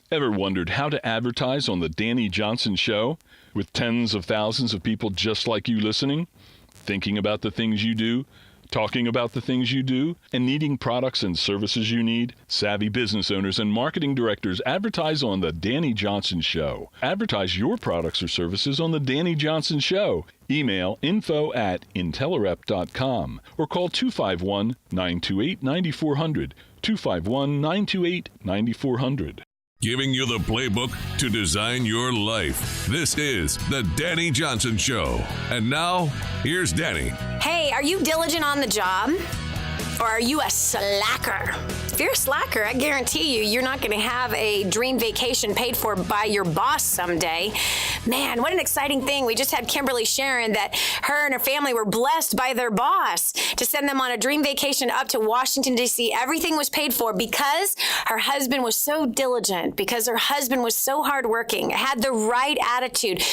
Ever wondered how to advertise on the Dani Johnson Show with tens of thousands of people just like you listening, thinking about the things you do, talking about the things you do, and needing products and services you need? Savvy business owners and marketing directors advertise on the Dani Johnson Show. Advertise your products or services on the Dani Johnson Show. Email info@intellerep.com or call 251-928-9400, 251-928-9400. Giving you the playbook to design your life. This is the Dani Johnson Show. And now, here's Dani. Hey, are you diligent on the job? Or are you a slacker? If you're a slacker, I guarantee you're not going to have a dream vacation paid for by your boss someday. Man, what an exciting thing. We just had Kimberly sharing that her and her family were blessed by their boss to send them on a dream vacation up to Washington, D.C. Everything was paid for because her husband was so diligent, because her husband was so hardworking, had the right attitude,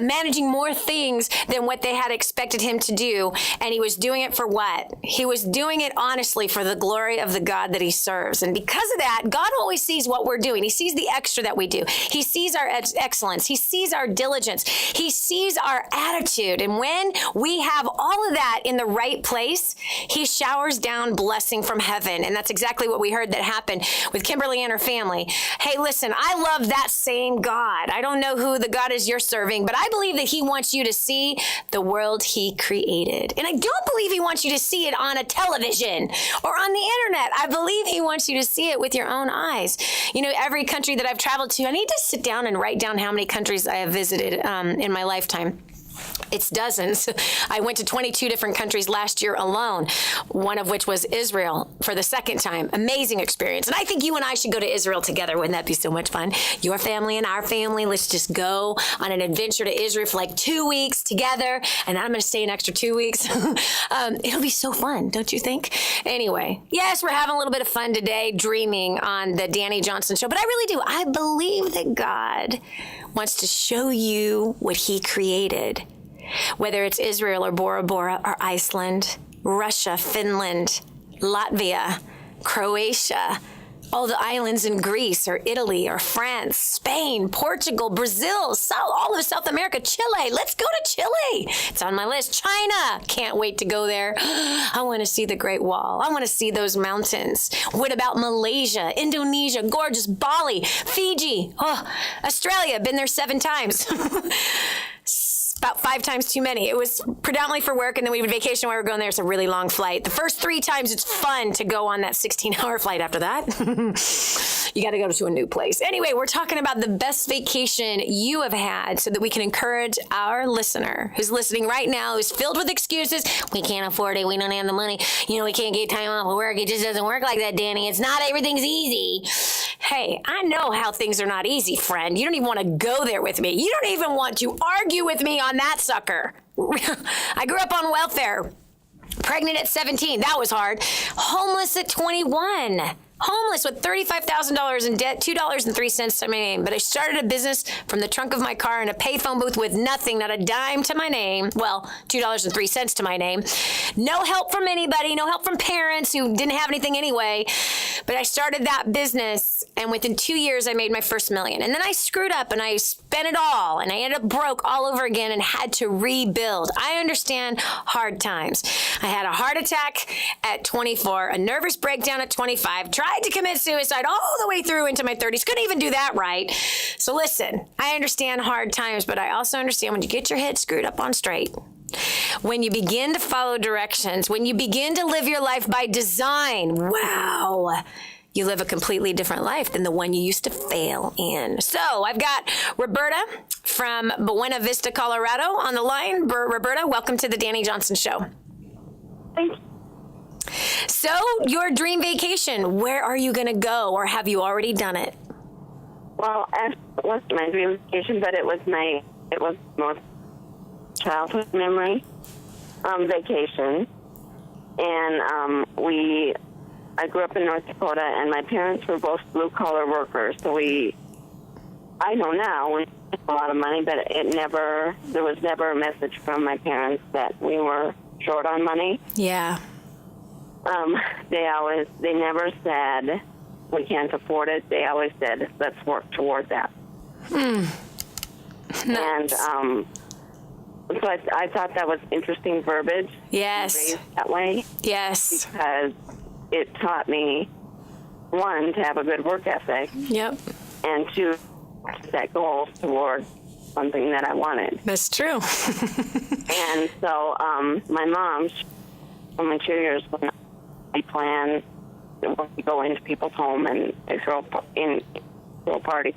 managing more things than what they had expected him to do. And he was doing it for what? He was doing it honestly for the glory of the God that he serves. And because of that, God always sees what we're doing. He sees the extra that we do. He sees our excellence. He sees our diligence. He sees our attitude. And when we have all of that in the right place, he showers down blessing from heaven. And that's exactly what we heard that happened with Kimberly and her family. Hey, listen, I love that same God. I don't know who the God is you're serving, but I believe that he wants you to see the world he created. And I don't believe he wants you to see it on a television or on the internet. I believe he wants you to see it with your own eyes. You know, every country that I've traveled to, I need to sit down and write down how many countries I have visited in my lifetime. It's dozens. I went to 22 different countries last year alone, one of which was Israel for the second time. Amazing experience. And I think you and I should go to Israel together. Wouldn't that be so much fun? Your family and our family, let's just go on an adventure to Israel for like 2 weeks together. And I'm going to stay an extra 2 weeks. It'll be so fun, don't you think? Anyway, yes, we're having a little bit of fun today, dreaming on the Dani Johnson Show. But I really do. I believe that God wants to show you what he created. Whether it's Israel or Bora Bora or Iceland, Russia, Finland, Latvia, Croatia, all the islands in Greece or Italy or France, Spain, Portugal, Brazil, all of South America, Chile. Let's go to Chile. It's on my list. China. Can't wait to go there. I want to see the Great Wall. I want to see those mountains. What about Malaysia, Indonesia, gorgeous Bali, Fiji, Australia. Been there 7 times. About 5 times too many. It was predominantly for work, and then we would vacation while we were going there. It's a really long flight. The first 3 times, it's fun to go on that 16-hour flight. After that, you got to go to a new place. Anyway, we're talking about the best vacation you have had so that we can encourage our listener who's listening right now, who's filled with excuses. We can't afford it. We don't have the money. You know, we can't get time off of work. It just doesn't work like that, Dani. It's not everything's easy. Hey, I know how things are not easy, friend. You don't even want to go there with me. You don't even want to argue with me on that sucker. I grew up on welfare. Pregnant at 17. That was hard. Homeless at 21. Homeless with $35,000 in debt, $2.03 to my name. But I started a business from the trunk of my car in a payphone booth with nothing, not a dime to my name. Well, $2.03 to my name. No help from anybody, no help from parents who didn't have anything anyway. But I started that business, and within 2 years, I made my first $1 million. And then I screwed up, and I spent it all, and I ended up broke all over again and had to rebuild. I understand hard times. I had a heart attack at 24, a nervous breakdown at 25, tried to commit suicide all the way through into my 30s. Couldn't even do that right. So listen, I understand hard times, but I also understand when you get your head screwed up on straight, when you begin to follow directions, when you begin to live your life by design, wow, you live a completely different life than the one you used to fail in. So I've got Roberta from Buena Vista, Colorado on the line. Roberta, welcome to the Dani Johnson Show. Thank you. So your dream vacation, where are you going to go, or have you already done it? Well, actually, it wasn't my dream vacation, but it was my childhood memory vacation. And I grew up in North Dakota, and my parents were both blue-collar workers. So I know now, we had a lot of money, but there was never a message from my parents that we were short on money. Yeah. They never said, we can't afford it. They always said, let's work toward that. Nice. And so I thought that was interesting verbiage. Yes. Raised that way. Yes. Because it taught me, one, to have a good work ethic. Yep. And two, to set goals toward something that I wanted. That's true. And so my mom, only 2 years when I planned to go into people's home and they throw a party.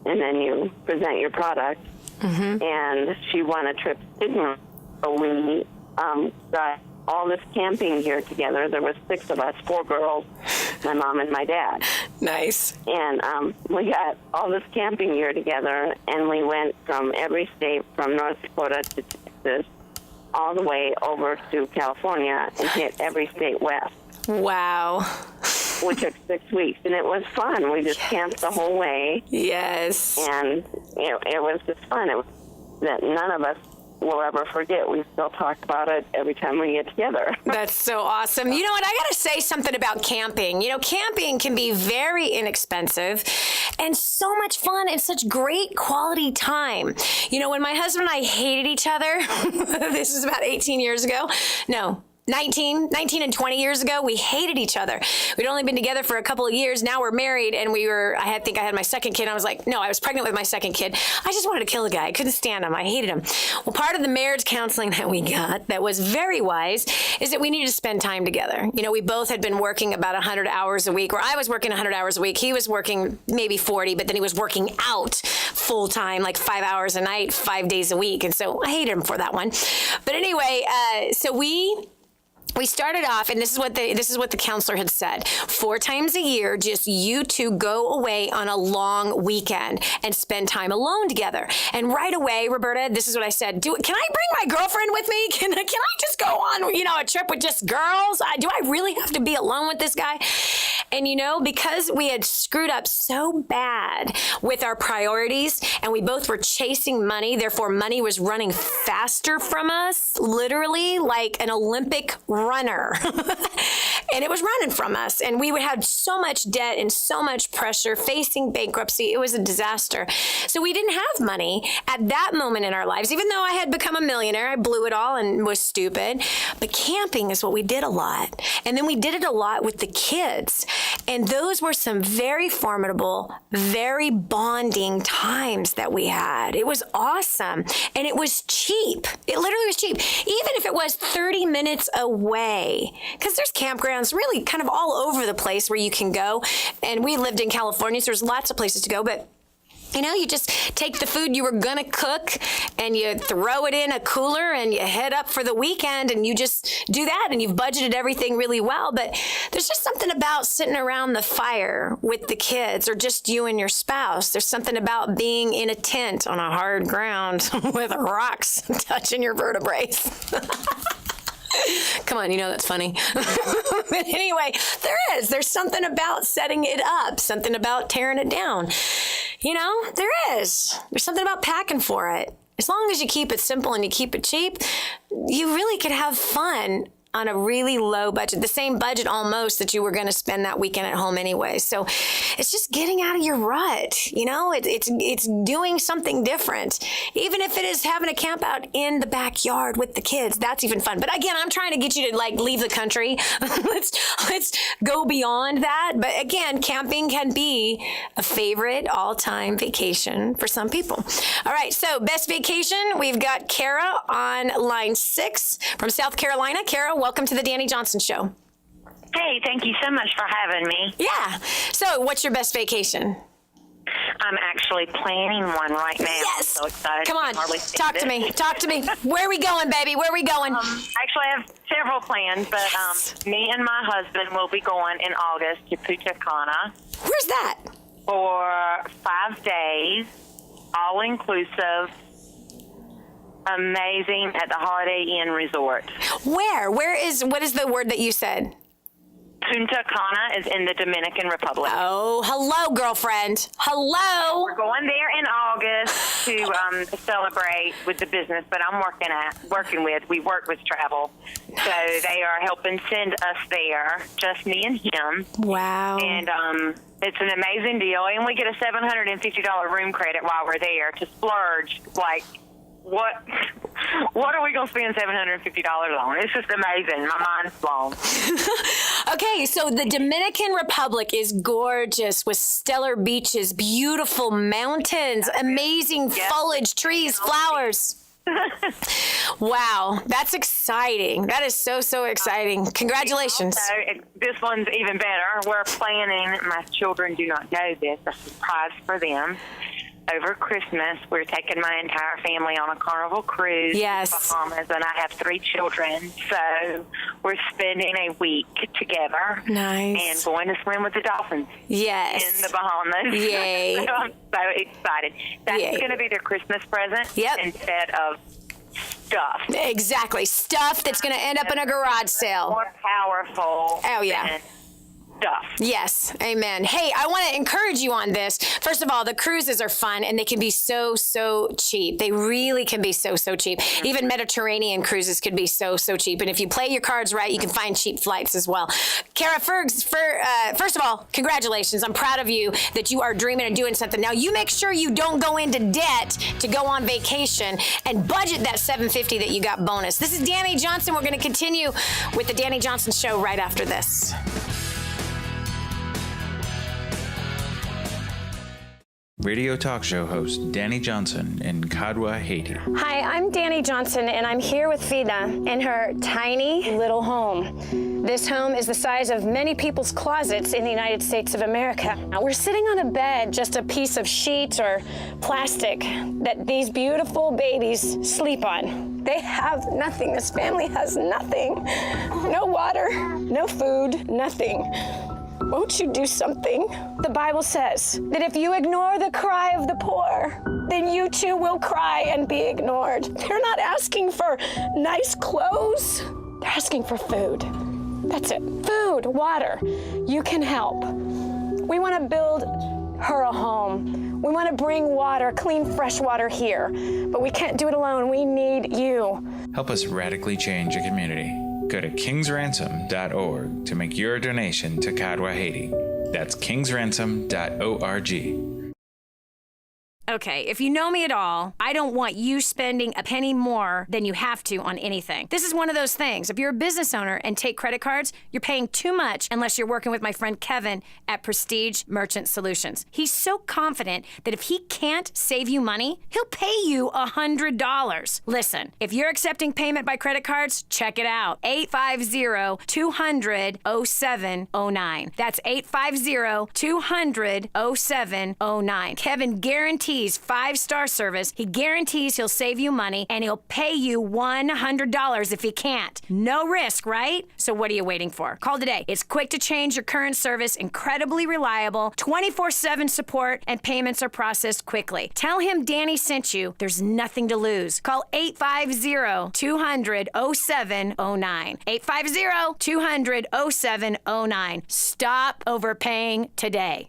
And then you present your product. Mm-hmm. And she won a trip to Disney. So we got all this camping gear together. There was 6 of us, 4 girls, my mom and my dad. Nice. And we got all this camping gear together, and we went from every state, from North Dakota to Texas, all the way over to California, and hit every state west. Wow. We took 6 weeks, and it was fun. We just camped the whole way. Yes. And it was just fun. It was that none of us will ever forget. We still talk about it every time we get together. That's so awesome. You know what? I got to say something about camping. You know, camping can be very inexpensive and so much fun and such great quality time. You know, when my husband and I hated each other, this is about 18 years ago. No. 19 and 20 years ago, we hated each other. We'd only been together for a couple of years. Now we're married, and I think I had my second kid. I was like, no, I was pregnant with my second kid. I just wanted to kill the guy. I couldn't stand him. I hated him. Well, part of the marriage counseling that we got that was very wise is that we needed to spend time together. You know, we both had been working about 100 hours a week, or I was working 100 hours a week. He was working maybe 40, but then he was working out full time, like 5 hours a night, 5 days a week. And so I hated him for that one. But anyway, so we started off, and this is what the counselor had said. 4 times a year, just you two go away on a long weekend and spend time alone together. And right away, Roberta, this is what I said. Can I bring my girlfriend with me? Can I just go on, a trip with just girls? Do I really have to be alone with this guy? And because we had screwed up so bad with our priorities, and we both were chasing money, therefore money was running faster from us, literally like an Olympic runner. And it was running from us. And we had so much debt and so much pressure, facing bankruptcy. It was a disaster. So we didn't have money at that moment in our lives. Even though I had become a millionaire, I blew it all and was stupid. But camping is what we did a lot. And then we did it a lot with the kids. And those were some very formidable, very bonding times that we had. It was awesome. And it was cheap. It literally was cheap. Even if it was 30 minutes away. Because there's campgrounds really kind of all over the place where you can go. And we lived in California, so there's lots of places to go. But you just take the food you were going to cook and you throw it in a cooler and you head up for the weekend and you just do that, and you've budgeted everything really well. But there's just something about sitting around the fire with the kids, or just you and your spouse. There's something about being in a tent on a hard ground with rocks touching your vertebrae. Come on, that's funny. But anyway, there's something about setting it up, something about tearing it down. There's something about packing for it. As long as you keep it simple and you keep it cheap, you really could have fun on a really low budget, the same budget almost that you were going to spend that weekend at home anyway. So it's just getting out of your rut. It's doing something different. Even if it is having a camp out in the backyard with the kids, that's even fun. But again, I'm trying to get you to leave the country. let's go beyond that. But again, camping can be a favorite all-time vacation for some people. All right. So best vacation, we've got Kara on line 6 from South Carolina. Kara, welcome to the Dani Johnson Show. Hey, thank you so much for having me. Yeah. So what's your best vacation? I'm actually planning one right now. Yes. I'm so excited. Come on. Talk to me. Talk to me. Where are we going, baby? Where are we going? Actually, I have several plans, but me and my husband will be going in August to Punta Cana. Where's that? For 5 days, all inclusive, amazing at the Holiday Inn Resort. Where? What is the word that you said? Punta Cana is in the Dominican Republic. Oh, hello, girlfriend. Hello. We're going there in August to celebrate with the business, but I'm we work with travel. Nice. So they are helping send us there, just me and him. Wow. And it's an amazing deal. And we get a $750 room credit while we're there to splurge, like, what are we going to spend $750 on? It's just amazing. My mind's blown. Okay, so the Dominican Republic is gorgeous with stellar beaches, beautiful mountains, amazing foliage, trees, flowers. Wow, that's exciting. That is so exciting. Congratulations. So this one's even better. We're planning, my children do not know this, a surprise for them. Over Christmas, we're taking my entire family on a Carnival cruise to the Bahamas, and I have 3 children. So we're spending a week together. Nice. And going to swim with the dolphins. Yes. In the Bahamas. Yay. So I'm so excited. That's going to be their Christmas present instead of stuff. Exactly. Stuff that's going to end up in a garage sale. More powerful. Oh, yeah. Stuff. Yes, amen. Hey, I want to encourage you on this. First of all, the cruises are fun and they can be so cheap. They really can be so cheap. Even Mediterranean cruises could be so cheap. And if you play your cards right, you can find cheap flights as well. Kara, first of all, congratulations. I'm proud of you that you are dreaming and doing something. Now, you make sure you don't go into debt to go on vacation and budget that $750 that you got bonus. This is Dani Johnson. We're going to continue with the Dani Johnson Show right after this. Radio talk show host Dani Johnson in Kadwa, Haiti. Hi, I'm Dani Johnson, and I'm here with Vida in her tiny little home. This home is the size of many people's closets in the United States of America. Now, we're sitting on a bed, just a piece of sheet or plastic that these beautiful babies sleep on. They have nothing. This family has nothing. No water, no food, nothing. Won't you do something? The Bible says that if you ignore the cry of the poor, then you too will cry and be ignored. They're not asking for nice clothes. They're asking for food. That's it. Food, water. You can help. We want to build her a home. We want to bring water, clean, fresh water here. But we can't do it alone. We need you. Help us radically change your community. Go to kingsransom.org to make your donation to Kadwa, Haiti. That's kingsransom.org. Okay, if you know me at all, I don't want you spending a penny more than you have to on anything. This is one of those things. If you're a business owner and take credit cards, you're paying too much unless you're working with my friend Kevin at Prestige Merchant Solutions. He's so confident that if he can't save you money, he'll pay you $100. Listen, if you're accepting payment by credit cards, check it out. 850-200-0709. That's 850-200-0709. Kevin guarantees 5-star service. He guarantees he'll save you money and he'll pay you $100 if he can't. No risk, right? So what are you waiting for? Call today. It's quick to change your current service, incredibly reliable, 24/7 support, and payments are processed quickly. Tell him Dani sent you. There's nothing to lose. Call 850-200-0709. 850-200-0709. Stop overpaying today.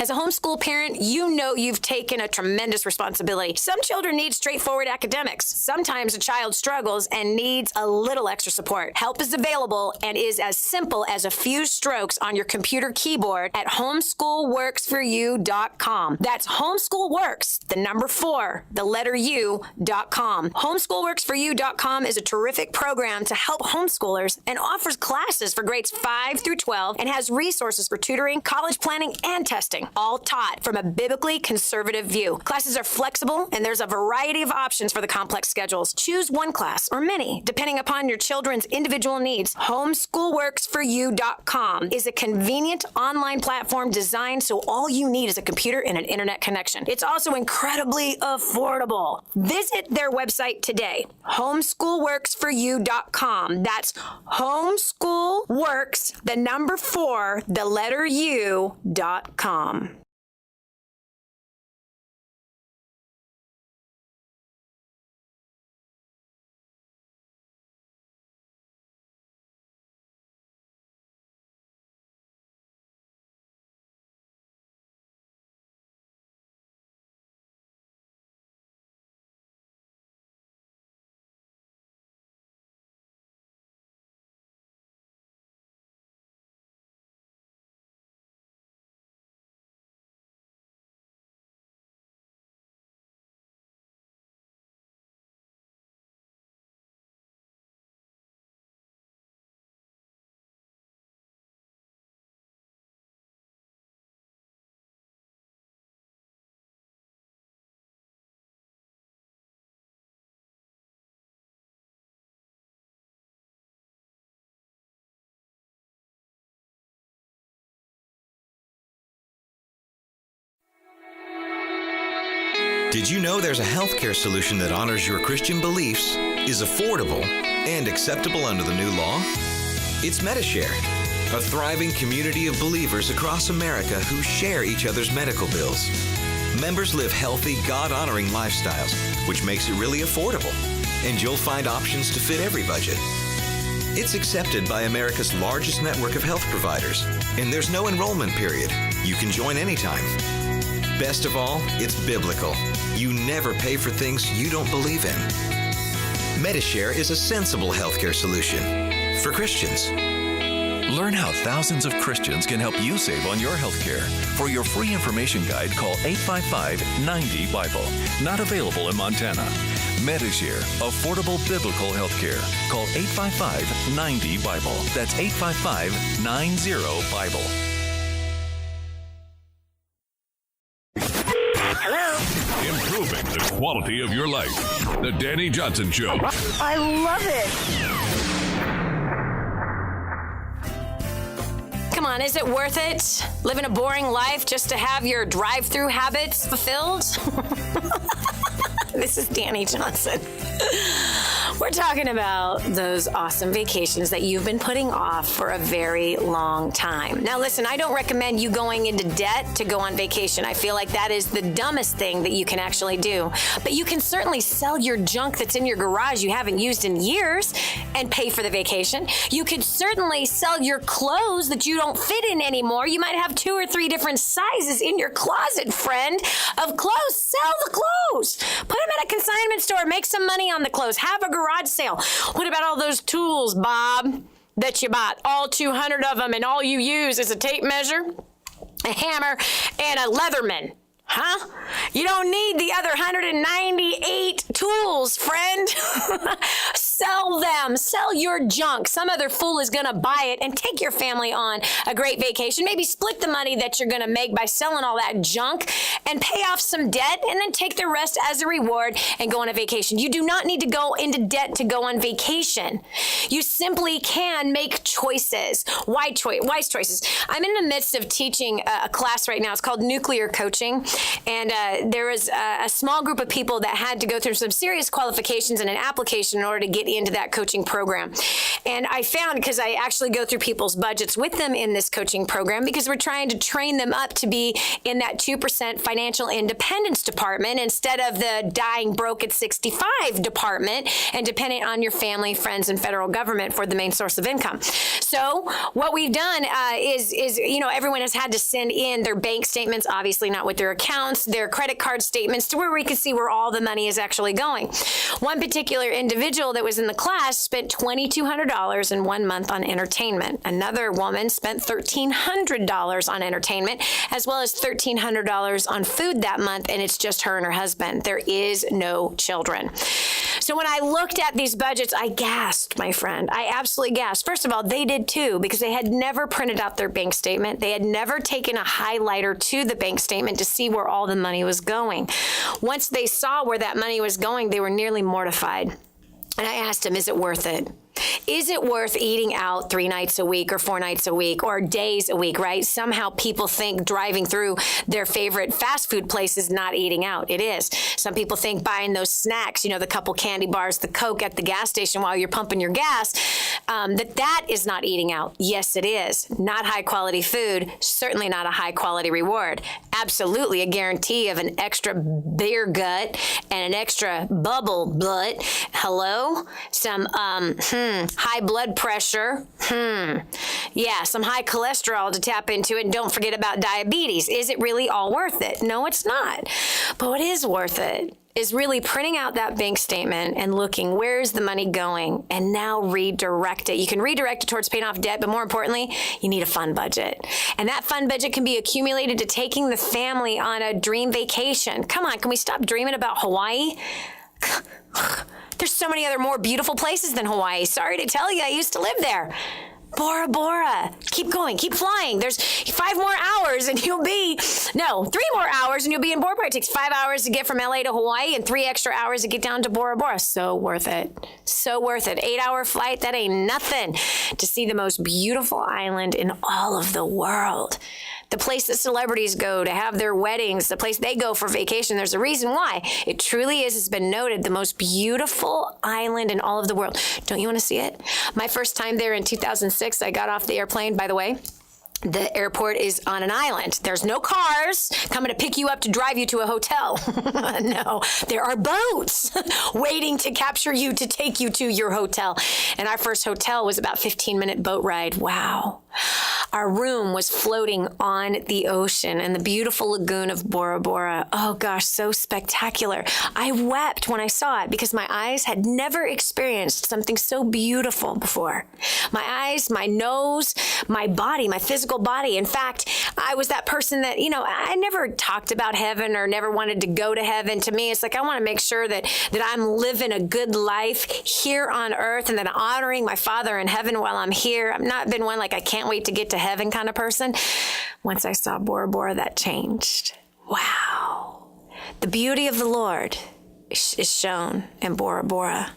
As a homeschool parent, you know you've taken a tremendous responsibility. Some children need straightforward academics. Sometimes a child struggles and needs a little extra support. Help is available and is as simple as a few strokes on your computer keyboard at homeschoolworksforyou.com. That's homeschoolworks, the number 4, the letter U.com. Homeschoolworksforyou.com is a terrific program to help homeschoolers and offers classes for grades 5 through 12 and has resources for tutoring, college planning, and testing. all taught from a biblically conservative view. Classes are flexible, and there's a variety of options for the complex schedules. Choose one class or many, depending upon your children's individual needs. Homeschoolworksforyou.com is a convenient online platform designed so all you need is a computer and an internet connection. It's also incredibly affordable. Visit their website today, homeschoolworksforyou.com. That's homeschoolworks, the number 4, the letter U.com. Did you know there's a healthcare solution that honors your Christian beliefs, is affordable, and acceptable under the new law? It's Medishare, a thriving community of believers across America who share each other's medical bills. Members live healthy, God-honoring lifestyles, which makes it really affordable, and you'll find options to fit every budget. It's accepted by America's largest network of health providers, and there's no enrollment period. You can join anytime. Best of all, it's biblical. You never pay for things you don't believe in. Medishare is a sensible healthcare solution for Christians. Learn how thousands of Christians can help you save on your health care. For your free information guide, call 855-90-BIBLE. Not available in Montana. Medishare, affordable biblical health care. Call 855-90-BIBLE. That's 855-90-BIBLE. Improving the quality of your life. The Dani Johnson Show. I love it. Come on, is it worth it? Living a boring life just to have your drive-through habits fulfilled? This is Dani Johnson. We're talking about those awesome vacations that you've been putting off for a very long time. Now, listen, I don't recommend you going into debt to go on vacation. I feel like that is the dumbest thing that you can actually do. But you can certainly sell your junk that's in your garage you haven't used in years and pay for the vacation. You could certainly sell your clothes that you don't fit in anymore. You might have 2 or 3 different sizes in your closet, friend, of clothes. Sell the clothes. Put them at a consignment store. Make some money on the clothes. Have a garage sale. What about all those tools, Bob, that you bought? All 200 of them, and all you use is a tape measure, a hammer, and a Leatherman. Huh? You don't need the other 198 tools, friend. Sell them. Sell your junk. Some other fool is going to buy it and take your family on a great vacation. Maybe split the money that you're going to make by selling all that junk and pay off some debt, and then take the rest as a reward and go on a vacation. You do not need to go into debt to go on vacation. You simply can make choices. Wise choices. I'm in the midst of teaching a class right now. It's called Nuclear Coaching. And there was a small group of people that had to go through some serious qualifications and an application in order to get into that coaching program. And I found, because I actually go through people's budgets with them in this coaching program, because we're trying to train them up to be in that 2% financial independence department instead of the dying broke at 65 department and dependent on your family, friends, and federal government for the main source of income. So what we've done is everyone has had to send in their bank statements, obviously not with their accounts, their credit card statements, to where we can see where all the money is actually going. One particular individual that was in the class spent $2,200 in 1 month on entertainment. Another woman spent $1,300 on entertainment, as well as $1,300 on food that month, and it's just her and her husband. There is no children. So when I looked at these budgets, I gasped, my friend. I absolutely gasped. First of all, they did too, because they had never printed out their bank statement. They had never taken a highlighter to the bank statement to see where all the money was going. Once they saw where that money was going, they were nearly mortified. And I asked them, is it worth it? Is it worth eating out 3 nights a week or 4 nights a week or days a week, right? Somehow people think driving through their favorite fast food place is not eating out. It is. Some people think buying those snacks, the couple candy bars, the Coke at the gas station while you're pumping your gas, that is not eating out. Yes, it is. Not high quality food, certainly not a high quality reward. Absolutely a guarantee of an extra beer gut and an extra bubble butt. Hello? Some, high blood pressure. Yeah, some high cholesterol to tap into it. And don't forget about diabetes. Is it really all worth it? No, it's not. But what is worth it is really printing out that bank statement and looking, where's the money going? And now redirect it. You can redirect it towards paying off debt, but more importantly, you need a fund budget. And that fund budget can be accumulated to taking the family on a dream vacation. Come on, can we stop dreaming about Hawaii? There's so many other more beautiful places than Hawaii. Sorry to tell you, I used to live there. Bora Bora. Keep going, keep flying. There's 5 more hours and 3 more hours and you'll be in Bora Bora. It takes 5 hours to get from LA to Hawaii and 3 extra hours to get down to Bora Bora. So worth it. So worth it. 8-hour flight, that ain't nothing to see the most beautiful island in all of the world. The place that celebrities go to have their weddings, the place they go for vacation. There's a reason why. It truly is, it's been noted, the most beautiful island in all of the world. Don't you want to see it? My first time there in 2006, I got off the airplane, by the way. The airport is on an island. There's no cars coming to pick you up to drive you to a hotel. No, there are boats waiting to capture you to take you to your hotel. And our first hotel was about 15-minute boat ride. Wow. Our room was floating on the ocean and the beautiful lagoon of Bora Bora. Oh gosh, so spectacular. I wept when I saw it because my eyes had never experienced something so beautiful before. My eyes, my nose, my body, my physical body. In fact, I was that person that, I never talked about heaven or never wanted to go to heaven. To me, it's like I want to make sure that I'm living a good life here on earth and that I'm honoring my Father in heaven while I'm here. I've not been one like I can't wait to get to heaven kind of person. Once I saw Bora Bora, that changed. Wow. The beauty of the Lord is shown in Bora Bora,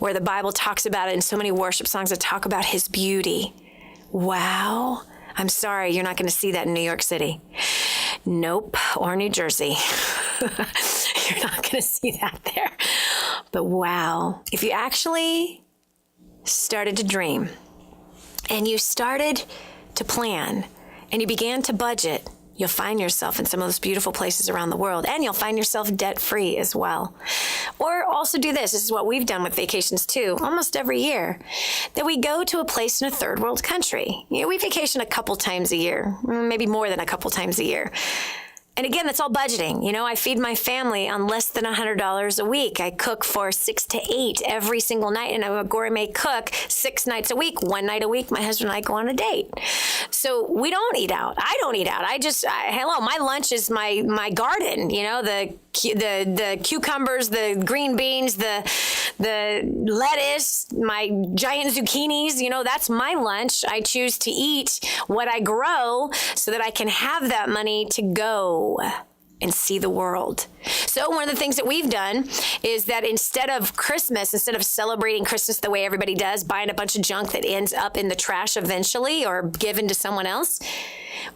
where the Bible talks about it in so many worship songs that talk about his beauty. Wow. I'm sorry, you're not going to see that in New York City. Nope. Or New Jersey. You're not going to see that there. But wow. If you actually started to dream and you started to plan and you began to budget, you'll find yourself in some of those beautiful places around the world, and you'll find yourself debt-free as well. Or also do this. This is what we've done with vacations too, almost every year, that we go to a place in a third world country. We vacation a couple times a year, maybe more than a couple times a year. And again, that's all budgeting. I feed my family on less than $100 a week. I cook for 6 to 8 every single night, and I'm a gourmet cook 6 nights a week. 1 night a week, my husband and I go on a date. So we don't eat out. I don't eat out. My lunch is my garden. The cucumbers, the green beans, the lettuce, my giant zucchinis. That's my lunch. I choose to eat what I grow so that I can have that money to go and see the world. So one of the things that we've done is that instead of celebrating Christmas the way everybody does, buying a bunch of junk that ends up in the trash eventually or given to someone else,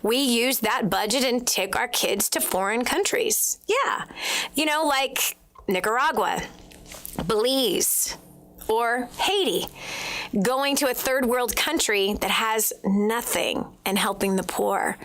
we use that budget and take our kids to foreign countries. Yeah. Like Nicaragua, Belize, or Haiti, going to a third world country that has nothing and helping the poor.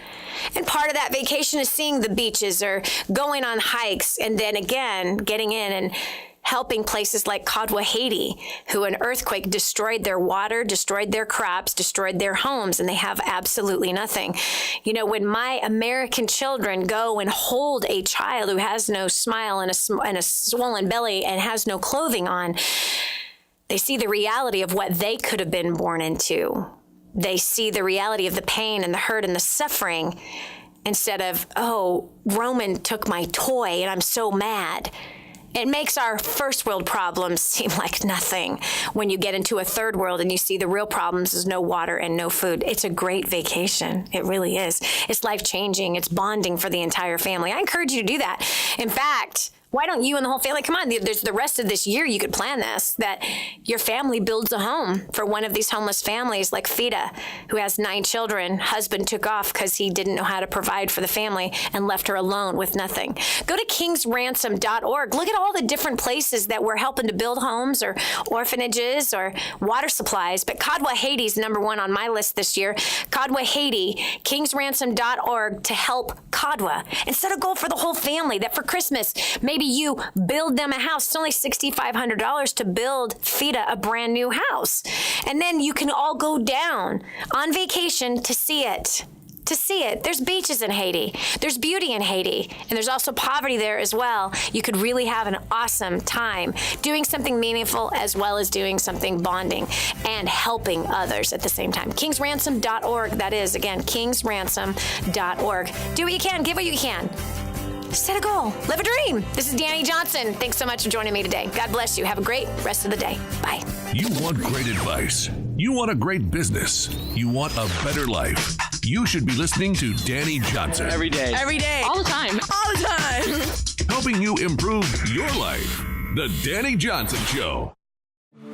And part of that vacation is seeing the beaches or going on hikes, and then again, getting in and helping places like Haiti, who an earthquake destroyed their water, destroyed their crops, destroyed their homes, and they have absolutely nothing. When my American children go and hold a child who has no smile and a swollen belly and has no clothing on, they see the reality of what they could have been born into. They see the reality of the pain and the hurt and the suffering instead of, oh, Roman took my toy and I'm so mad. It makes our first world problems seem like nothing when you get into a third world and you see the real problems is no water and no food. It's a great vacation. It really is. It's life-changing. It's bonding for the entire family. I encourage you to do that. In fact, why don't you and the whole family, come on, there's the rest of this year you could plan this, that your family builds a home for one of these homeless families like Fida, who has 9 children. Husband took off because he didn't know how to provide for the family and left her alone with nothing. Go to kingsransom.org. Look at all the different places that we're helping to build homes or orphanages or water supplies. But Kadwa Haiti's number 1 on my list this year. Kadwa Haiti, kingsransom.org to help Kadwa. And set a goal for the whole family that for Christmas, maybe you build them a house. It's only $6,500 to build Fida a brand new house. And then you can all go down on vacation to see it. To see it. There's beaches in Haiti. There's beauty in Haiti. And there's also poverty there as well. You could really have an awesome time doing something meaningful as well as doing something bonding and helping others at the same time. Kingsransom.org. That is, again, kingsransom.org. Do what you can. Give what you can. Set a goal. Live a dream. This is Dani Johnson. Thanks so much for joining me today. God bless you. Have a great rest of the day. Bye. You want great advice. You want a great business. You want a better life. You should be listening to Dani Johnson. Every day. Every day. All the time. All the time. Helping you improve your life. The Dani Johnson Show.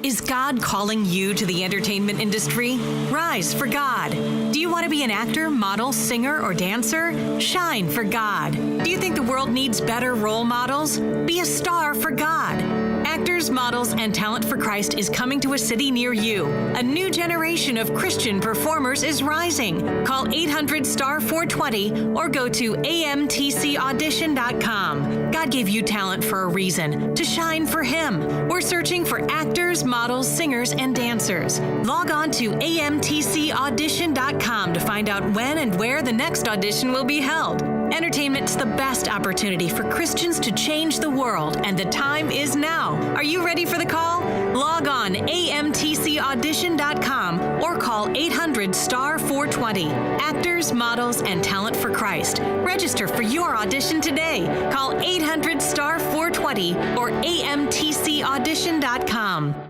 Is God calling you to the entertainment industry? Rise for God. Do you want to be an actor, model, singer, or dancer? Shine for God. Do you think the world needs better role models? Be a star for God. Actors, Models, and Talent for Christ is coming to a city near you. A new generation of Christian performers is rising. Call 800-STAR-420 or go to amtcaudition.com. God gave you talent for a reason, to shine for Him. We're searching for actors, models, singers, and dancers. Log on to amtcaudition.com to find out when and where the next audition will be held. Entertainment's the best opportunity for Christians to change the world, and the time is now. Are you ready for the call? Log on amtcaudition.com or call 800-STAR-420. Actors, Models, and Talent for Christ. Register for your audition today. Call 800-STAR-420 or amtcaudition.com.